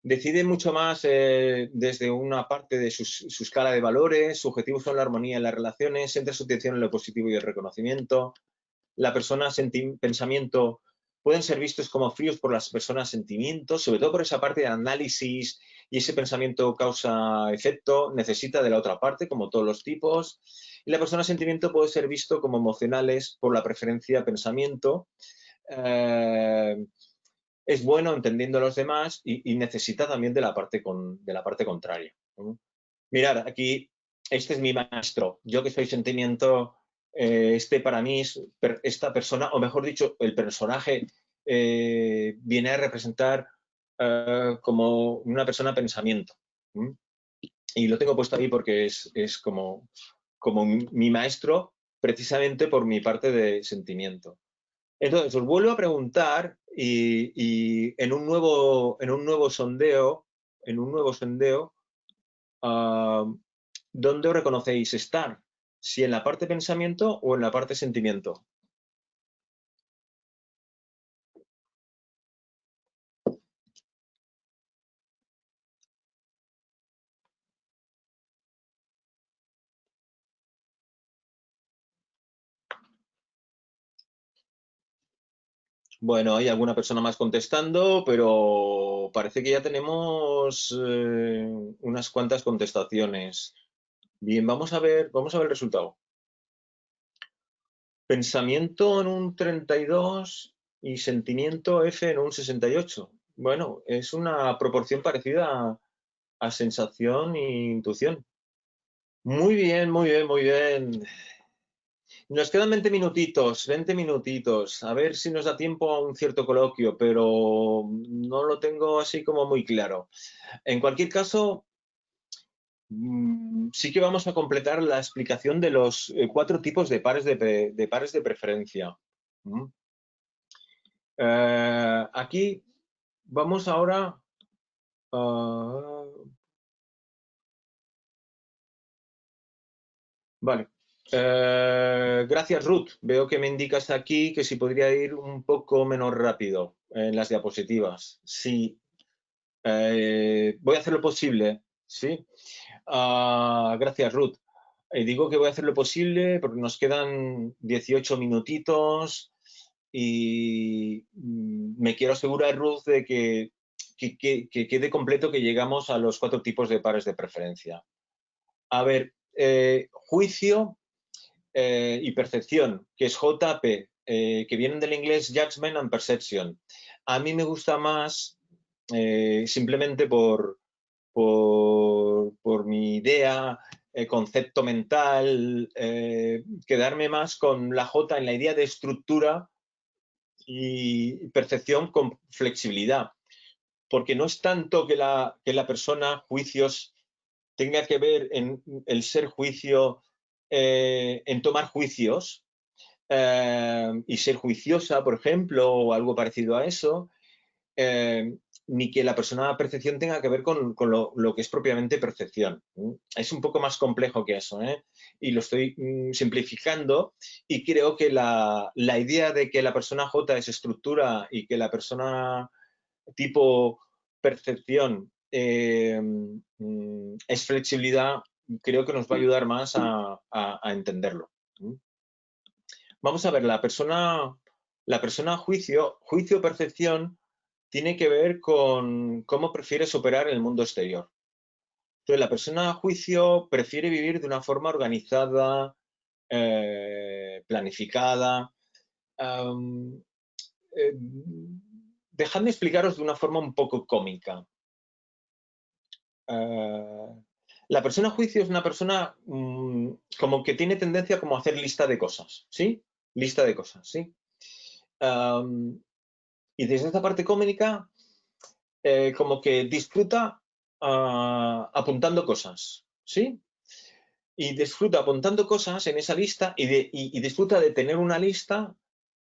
Decide mucho más desde una parte de su escala de valores, su objetivo son la armonía en las relaciones, centra su atención en lo positivo y el reconocimiento. La persona pensamiento pueden ser vistos como fríos por las personas sentimientos, sobre todo por esa parte de análisis, y ese pensamiento causa-efecto, necesita de la otra parte, como todos los tipos. Y la persona sentimiento puede ser visto como emocionales por la preferencia pensamiento. Es bueno entendiendo a los demás, y necesita también de la parte contraria. Mirad, aquí, este es mi maestro. Yo que soy sentimiento, este para mí es esta persona, o mejor dicho, el personaje viene a representar como una persona pensamiento. Y lo tengo puesto ahí porque es como mi maestro, precisamente por mi parte de sentimiento. Entonces, os vuelvo a preguntar, y en un nuevo sondeo, ah, ¿dónde os reconocéis estar? ¿Si en la parte pensamiento o en la parte sentimiento? Bueno, hay alguna persona más contestando, pero parece que ya tenemos unas cuantas contestaciones. Bien, vamos a ver el resultado. Pensamiento en un 32 y sentimiento F en un 68. Bueno, es una proporción parecida a sensación e intuición. Muy bien, muy bien, muy bien. Nos quedan 20 minutitos, 20 minutitos. A ver si nos da tiempo a un cierto coloquio, pero no lo tengo así como muy claro. En cualquier caso, sí que vamos a completar la explicación de los 4 tipos de pares de pares de preferencia. ¿Mm? Aquí vamos ahora a... Vale. Gracias, Ruth. Veo que me indicas aquí que si podría ir un poco menos rápido en las diapositivas. Sí, voy a hacer lo posible. Sí. Gracias, Ruth. Digo que voy a hacer lo posible porque nos quedan 18 minutitos y me quiero asegurar, Ruth, de que quede completo que llegamos a los 4 tipos de pares de preferencia. A ver, juicio y percepción, que es JP, que vienen del inglés Judgment and Perception. A mí me gusta más, simplemente por mi idea, concepto mental, quedarme más con la J en la idea de estructura y percepción con flexibilidad. Porque no es tanto que la persona, juicios, tenga que ver en el ser juicio, en tomar juicios y ser juiciosa, por ejemplo, o algo parecido a eso, ni que la persona de percepción tenga que ver con lo que es propiamente percepción. Es un poco más complejo que eso, ¿eh? Y lo estoy simplificando y creo que la idea de que la persona J es estructura y que la persona tipo percepción es flexibilidad, creo que nos va a ayudar más a entenderlo. Vamos a ver, la persona juicio-percepción tiene que ver con cómo prefieres operar en el mundo exterior. Entonces, la persona juicio prefiere vivir de una forma organizada, planificada. Um, eh, Dejadme explicaros de una forma un poco cómica. La persona juicio es una persona como que tiene tendencia como a hacer lista de cosas, ¿sí? Lista de cosas, ¿sí? Y desde esta parte cómica, como que disfruta apuntando cosas, ¿sí? Y disfruta apuntando cosas en esa lista y disfruta de tener una lista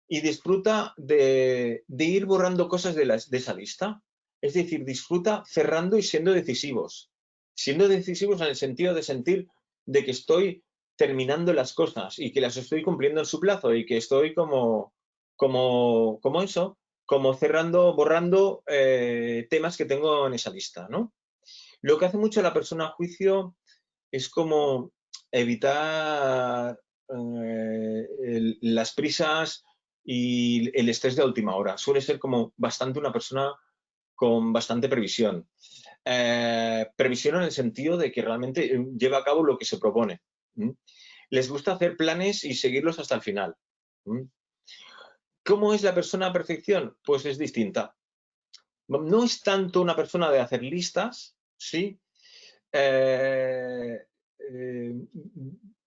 y disfruta de ir borrando cosas de esa lista. Es decir, disfruta cerrando y siendo decisivos. Siendo decisivos en el sentido de sentir de que estoy terminando las cosas y que las estoy cumpliendo en su plazo y que estoy como eso, como cerrando, borrando temas que tengo en esa lista, ¿no? Lo que hace mucho la persona a juicio es como evitar las prisas y el estrés de última hora. Suele ser como bastante una persona con bastante previsión. Previsión en el sentido de que realmente lleva a cabo lo que se propone. Les gusta hacer planes y seguirlos hasta el final. ¿Cómo es la persona a perfección? Pues es distinta. No es tanto una persona de hacer listas, ¿sí?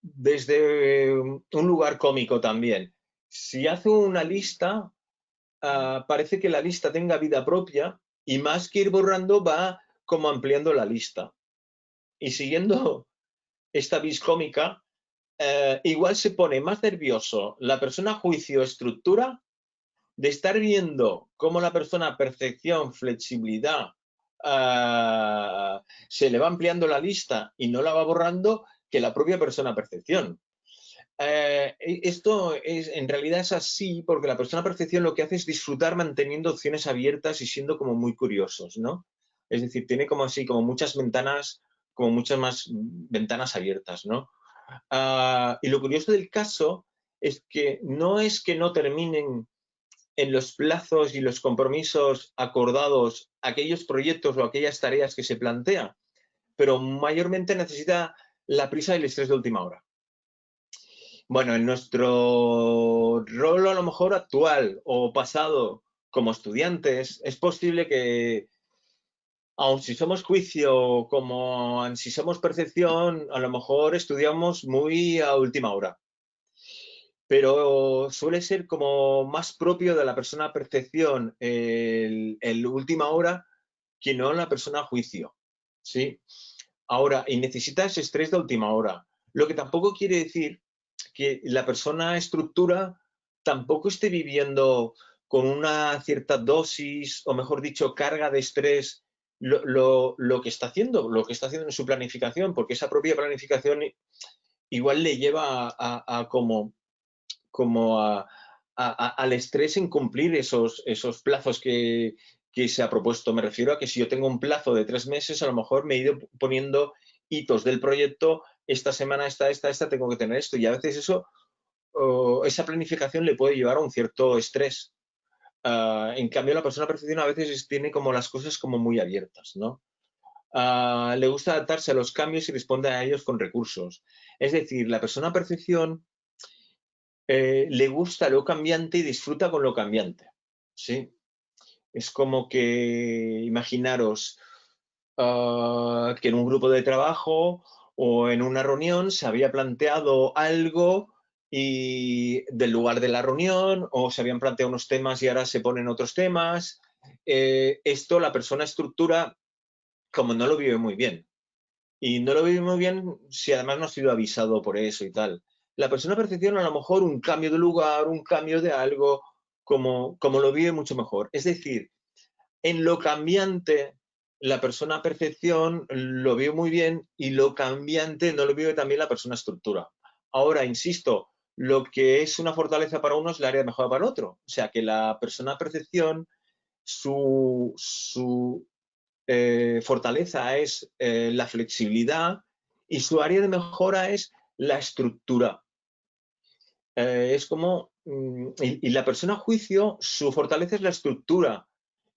Desde un lugar cómico también. Si hace una lista, parece que la lista tenga vida propia y más que ir borrando va como ampliando la lista. Y siguiendo esta vis cómica, igual se pone más nervioso la persona juicio estructura de estar viendo cómo la persona percepción, flexibilidad, se le va ampliando la lista y no la va borrando que la propia persona percepción. Esto en realidad es así porque la persona percepción lo que hace es disfrutar manteniendo opciones abiertas y siendo como muy curiosos, ¿no? Es decir, tiene como así, como muchas ventanas, como muchas más ventanas abiertas, ¿no? Y lo curioso del caso es que no terminen en los plazos y los compromisos acordados aquellos proyectos o aquellas tareas que se plantea, pero mayormente necesita la prisa y el estrés de última hora. Bueno, en nuestro rol a lo mejor actual o pasado como estudiantes, es posible que, aun si somos juicio como si somos percepción, a lo mejor estudiamos muy a última hora. Pero suele ser como más propio de la persona percepción el última hora que no la persona juicio, ¿sí? Ahora, y necesita ese estrés de última hora. Lo que tampoco quiere decir que la persona estructura tampoco esté viviendo con una cierta dosis, o mejor dicho, carga de estrés, lo que está haciendo, en su planificación, porque esa propia planificación igual le lleva a al estrés en cumplir esos plazos que se ha propuesto. Me refiero a que si yo tengo un plazo de 3 meses, a lo mejor me he ido poniendo hitos del proyecto, esta semana, esta, tengo que tener esto. Y a veces eso, esa planificación le puede llevar a un cierto estrés. En cambio, la persona perfección a veces tiene como las cosas como muy abiertas, ¿no? Le gusta adaptarse a los cambios y responde a ellos con recursos. Es decir, la persona perfección le gusta lo cambiante y disfruta con lo cambiante, ¿sí? Es como que imaginaros que en un grupo de trabajo o en una reunión se había planteado algo y del lugar de la reunión, o se habían planteado unos temas y ahora se ponen otros temas. Esto la persona estructura como no lo vive muy bien. Y no lo vive muy bien si además no ha sido avisado por eso y tal. La persona percepción a lo mejor un cambio de lugar, un cambio de algo, como lo vive mucho mejor. Es decir, en lo cambiante, la persona percepción lo vive muy bien y lo cambiante no lo vive también la persona estructura. Ahora, insisto, lo que es una fortaleza para uno es el área de mejora para otro. O sea, que la persona percepción, su fortaleza es la flexibilidad y su área de mejora es la estructura. Es como, y la persona a juicio, su fortaleza es la estructura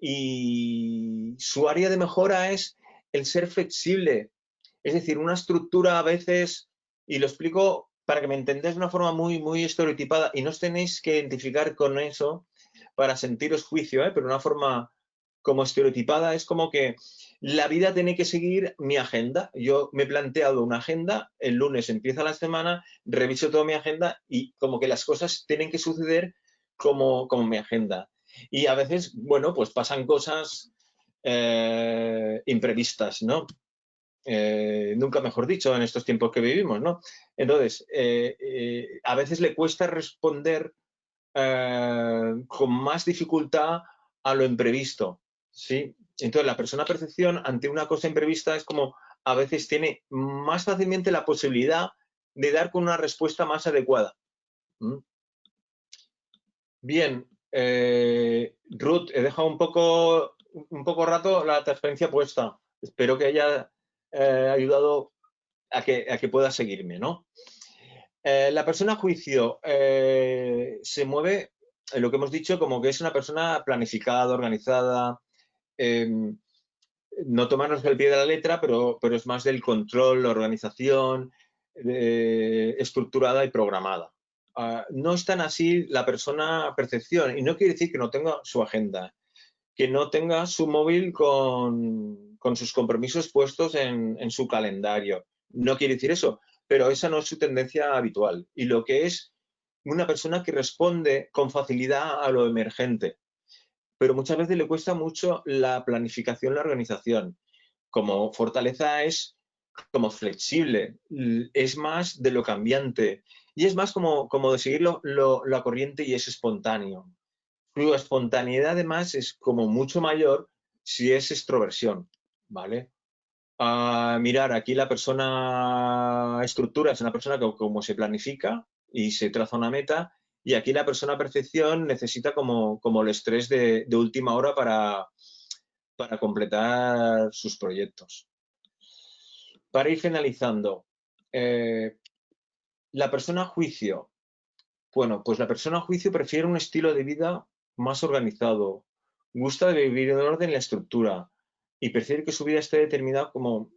y su área de mejora es el ser flexible. Es decir, una estructura a veces, y lo explico para que me entendáis de una forma muy, muy estereotipada y no os tenéis que identificar con eso para sentiros juicio, pero una forma como estereotipada es como que la vida tiene que seguir mi agenda. Yo me he planteado una agenda, el lunes empieza la semana, reviso toda mi agenda y como que las cosas tienen que suceder como mi agenda. Y a veces, bueno, pues pasan cosas imprevistas, ¿no? Nunca mejor dicho, en estos tiempos que vivimos, ¿no? Entonces, a veces le cuesta responder con más dificultad a lo imprevisto, ¿sí? Entonces, la persona percepción ante una cosa imprevista es como a veces tiene más fácilmente la posibilidad de dar con una respuesta más adecuada. ¿Mm? Bien, Ruth, he dejado un poco rato la transferencia puesta. Espero que haya ayudado a que pueda seguirme, ¿no? La persona a juicio se mueve, lo que hemos dicho, como que es una persona planificada, organizada, eh, no tomarnos el pie de la letra, pero es más del control, la organización, estructurada y programada. No es tan así la persona percepción, y no quiere decir que no tenga su agenda, que no tenga su móvil con sus compromisos puestos en su calendario. No quiere decir eso, pero esa no es su tendencia habitual. Y lo que es una persona que responde con facilidad a lo emergente, pero muchas veces le cuesta mucho la planificación, la organización. Como fortaleza es como flexible, es más de lo cambiante y es más como de seguir la corriente y es espontáneo. Su espontaneidad además es como mucho mayor si es extroversión, ¿vale? Mirar, aquí la persona estructura es una persona que como se planifica y se traza una meta, y aquí la persona percepción necesita como el estrés de última hora para completar sus proyectos. Para ir finalizando, la persona a juicio. Bueno, pues la persona a juicio prefiere un estilo de vida más organizado, gusta de vivir en orden en la estructura y prefiere que su vida esté determinada como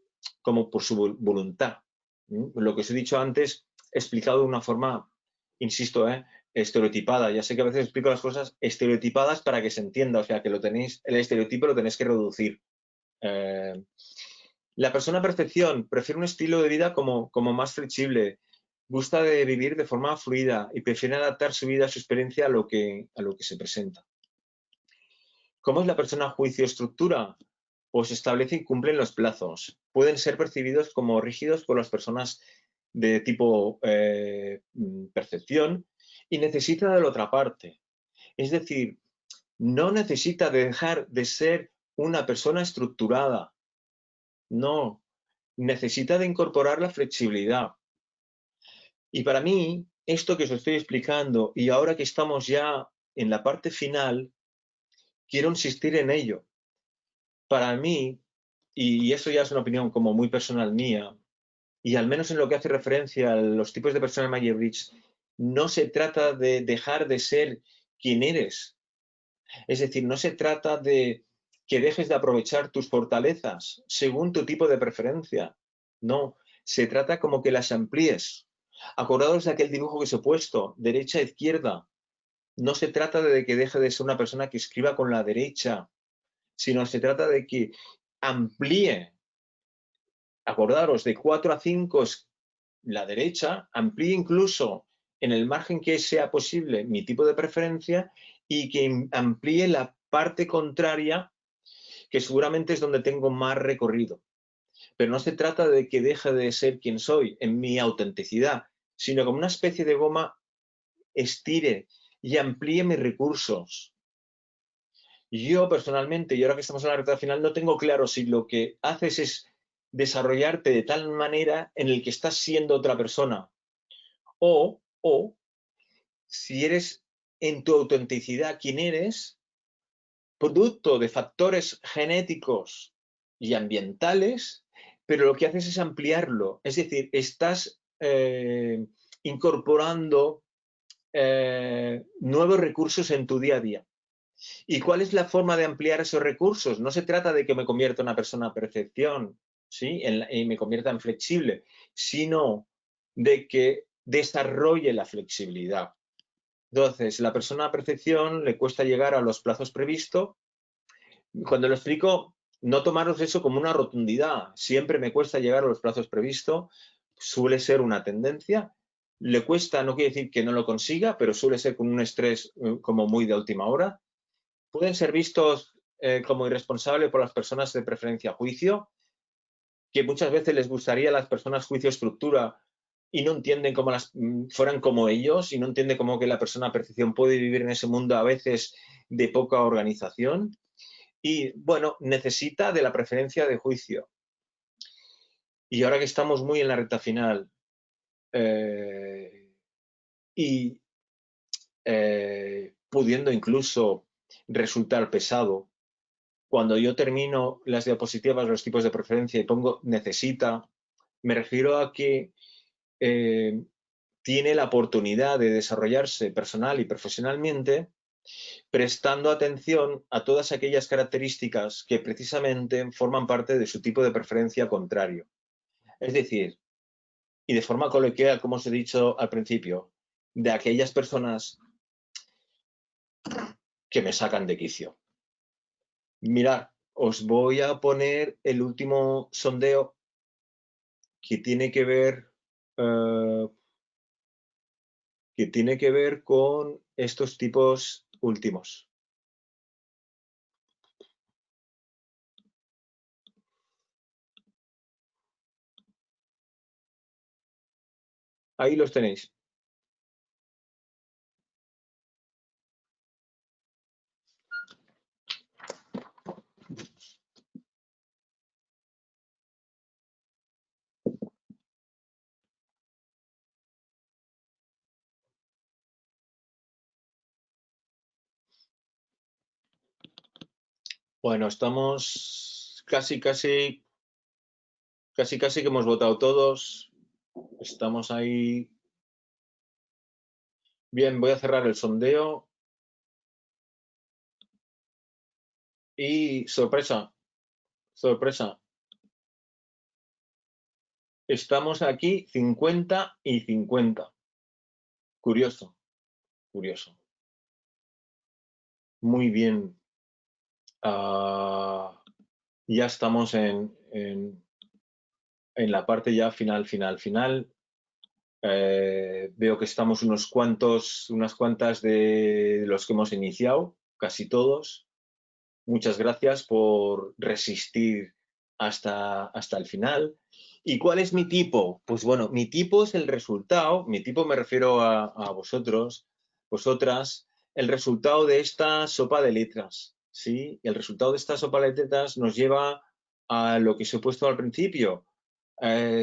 por su voluntad. Lo que os he dicho antes, explicado de una forma, insisto, estereotipada. Ya sé que a veces explico las cosas estereotipadas para que se entienda, o sea, que el estereotipo lo tenéis que reducir. La persona perfección prefiere un estilo de vida como más flexible, gusta de vivir de forma fluida y prefiere adaptar su vida, su experiencia a lo que se presenta. ¿Cómo es la persona juicio-estructura? Pues establece y cumplen los plazos. Pueden ser percibidos como rígidos por las personas de tipo percepción y necesita de la otra parte. Es decir, no necesita dejar de ser una persona estructurada. No, necesita de incorporar la flexibilidad. Y para mí, esto que os estoy explicando y ahora que estamos ya en la parte final, quiero insistir en ello. Para mí, y eso ya es una opinión como muy personal mía, y al menos en lo que hace referencia a los tipos de personas Myers-Briggs, no se trata de dejar de ser quien eres. Es decir, no se trata de que dejes de aprovechar tus fortalezas según tu tipo de preferencia. No, se trata como que las amplíes. Acordaos de aquel dibujo que os he puesto, derecha, izquierda. No se trata de que deje de ser una persona que escriba con la derecha, sino se trata de que amplíe. Acordaros, de 4 a 5 es la derecha, amplíe incluso en el margen que sea posible mi tipo de preferencia y que amplíe la parte contraria, que seguramente es donde tengo más recorrido. Pero no se trata de que deje de ser quien soy en mi autenticidad, sino como una especie de goma estire y amplíe mis recursos. Yo personalmente, y ahora que estamos en la recta final, no tengo claro si lo que haces es desarrollarte de tal manera en el que estás siendo otra persona o si eres en tu autenticidad quien eres, producto de factores genéticos y ambientales, pero lo que haces es ampliarlo. Es decir, estás incorporando nuevos recursos en tu día a día. ¿Y cuál es la forma de ampliar esos recursos? No se trata de que me convierta en una persona a perfección, ¿sí? Y me convierta en flexible, sino de que desarrolle la flexibilidad. Entonces, la persona a perfección le cuesta llegar a los plazos previstos. Cuando lo explico, no tomaros eso como una rotundidad. Siempre me cuesta llegar a los plazos previstos. Suele ser una tendencia. Le cuesta, no quiere decir que no lo consiga, pero suele ser con un estrés como muy de última hora. Pueden ser vistos como irresponsables por las personas de preferencia juicio, que muchas veces les gustaría a las personas juicio estructura y no entienden cómo fueran como ellos y no entienden cómo que la persona percepción puede vivir en ese mundo a veces de poca organización y, bueno, necesita de la preferencia de juicio. Y ahora que estamos muy en la recta final y pudiendo incluso resultar pesado, cuando yo termino las diapositivas, los tipos de preferencia y pongo necesita, me refiero a que tiene la oportunidad de desarrollarse personal y profesionalmente prestando atención a todas aquellas características que precisamente forman parte de su tipo de preferencia contrario. Es decir, y de forma coloquial, como os he dicho al principio, de aquellas personas que me sacan de quicio. Mirad, os voy a poner el último sondeo que tiene que ver con estos tipos últimos. Ahí los tenéis. Bueno, estamos casi que hemos votado todos. Estamos ahí. Bien, voy a cerrar el sondeo. Y sorpresa, sorpresa, estamos aquí 50 y 50. Curioso, curioso. Muy bien. Ya estamos en la parte ya final. Veo que estamos unas cuantas de los que hemos iniciado, casi todos. Muchas gracias por resistir hasta el final. ¿Y cuál es mi tipo? Pues bueno, mi tipo es el resultado, mi tipo me refiero a vosotros, vosotras, el resultado de esta sopa de letras, ¿sí? El resultado de esta sopa de letras nos lleva a lo que os he puesto al principio.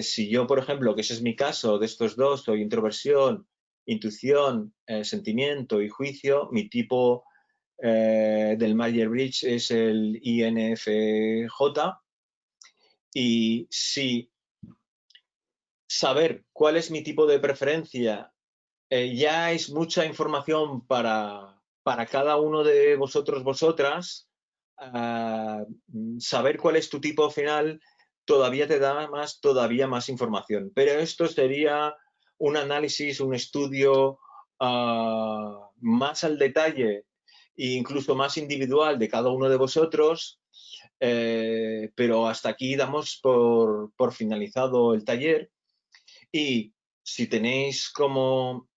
Si yo, por ejemplo, que ese es mi caso, de estos dos, soy introversión, intuición, sentimiento y juicio, mi tipo del Myers-Briggs es el INFJ. Y si saber cuál es mi tipo de preferencia ya es mucha información para cada uno de vosotros, vosotras, saber cuál es tu tipo final todavía te da todavía más información. Pero esto sería un análisis, un estudio más al detalle e incluso más individual de cada uno de vosotros, pero hasta aquí damos por finalizado el taller. Y si tenéis como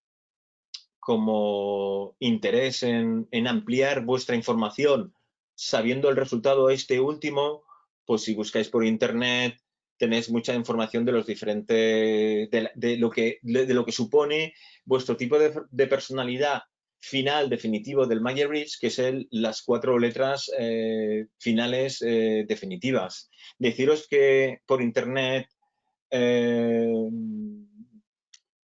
interés en ampliar vuestra información sabiendo el resultado este último, pues si buscáis por internet tenéis mucha información de los diferentes, de lo que supone vuestro tipo de personalidad final definitivo del Myers-Briggs, que es las 4 letras finales definitivas. Deciros que por internet eh,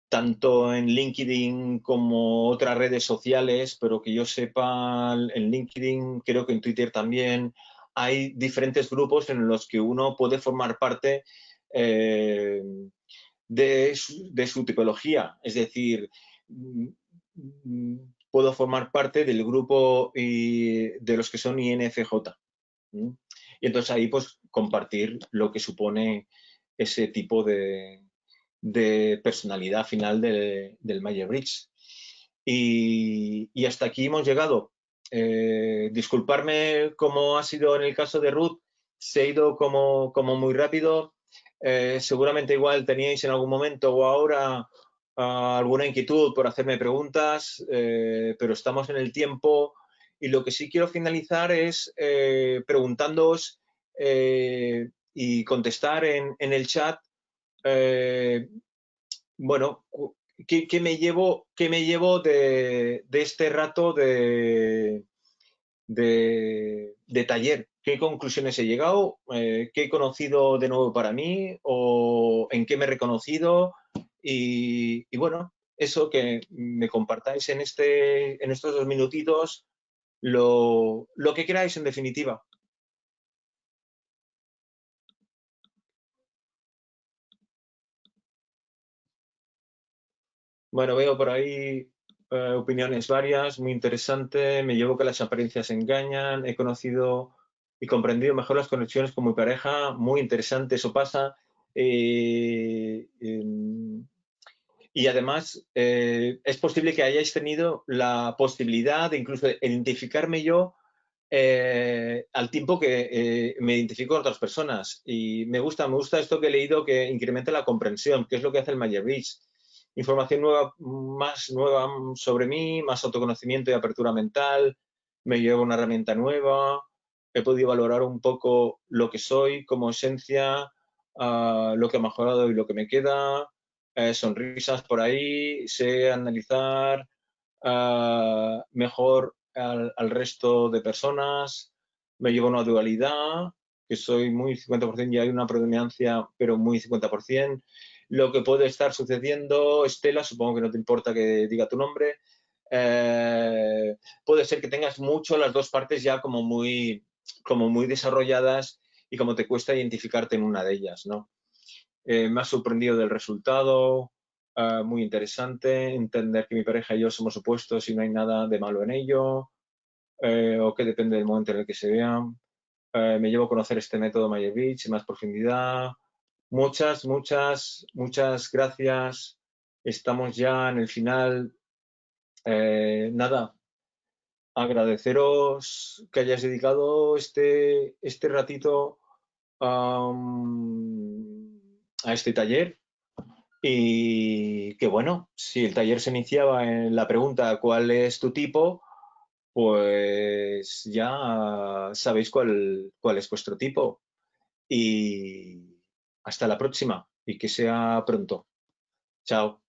tanto en LinkedIn como otras redes sociales, pero que yo sepa, en LinkedIn, creo que en Twitter también, hay diferentes grupos en los que uno puede formar parte eh, de su tipología. Es decir, puedo formar parte del grupo de los que son INFJ. Y entonces ahí pues compartir lo que supone ese tipo de personalidad final del Myers-Briggs. Y hasta aquí hemos llegado. Disculparme como ha sido en el caso de Ruth, se ha ido como muy rápido. Seguramente igual teníais en algún momento o ahora alguna inquietud por hacerme preguntas, pero estamos en el tiempo y lo que sí quiero finalizar es preguntándoos y contestar en el chat eh, bueno, ¿qué me llevo de este rato de taller? ¿Qué conclusiones he llegado? ¿Qué he conocido de nuevo para mí? ¿O en qué me he reconocido? Y bueno, eso que me compartáis en estos 2 minutitos lo que queráis en definitiva. Bueno, veo por ahí opiniones varias, muy interesante. Me llevo que las apariencias engañan. He conocido y comprendido mejor las conexiones con mi pareja. Muy interesante, eso pasa. Y además, es posible que hayáis tenido la posibilidad de incluso identificarme yo al tiempo que me identifico con otras personas. Y me gusta esto que he leído que incrementa la comprensión, que es lo que hace el Myers-Briggs. Información nueva, más nueva sobre mí, más autoconocimiento y apertura mental, me lleva una herramienta nueva, he podido valorar un poco lo que soy como esencia, lo que ha mejorado y lo que me queda, sonrisas por ahí, sé analizar mejor al resto de personas, me llevo una dualidad, que soy muy 50% y hay una predominancia, pero muy 50%. Lo que puede estar sucediendo, Estela, supongo que no te importa que diga tu nombre, puede ser que tengas mucho las dos partes ya como muy desarrolladas y como te cuesta identificarte en una de ellas, ¿no? Me ha sorprendido del resultado, muy interesante, entender que mi pareja y yo somos opuestos y no hay nada de malo en ello. o que depende del momento en el que se vean. Me llevo a conocer este método Meyerowitz en más profundidad. Muchas, muchas, muchas gracias. Estamos ya en el final. Nada, agradeceros que hayáis dedicado este ratito a este taller y que bueno, si el taller se iniciaba en la pregunta ¿cuál es tu tipo? Pues ya sabéis cuál es vuestro tipo y hasta la próxima y que sea pronto. Chao.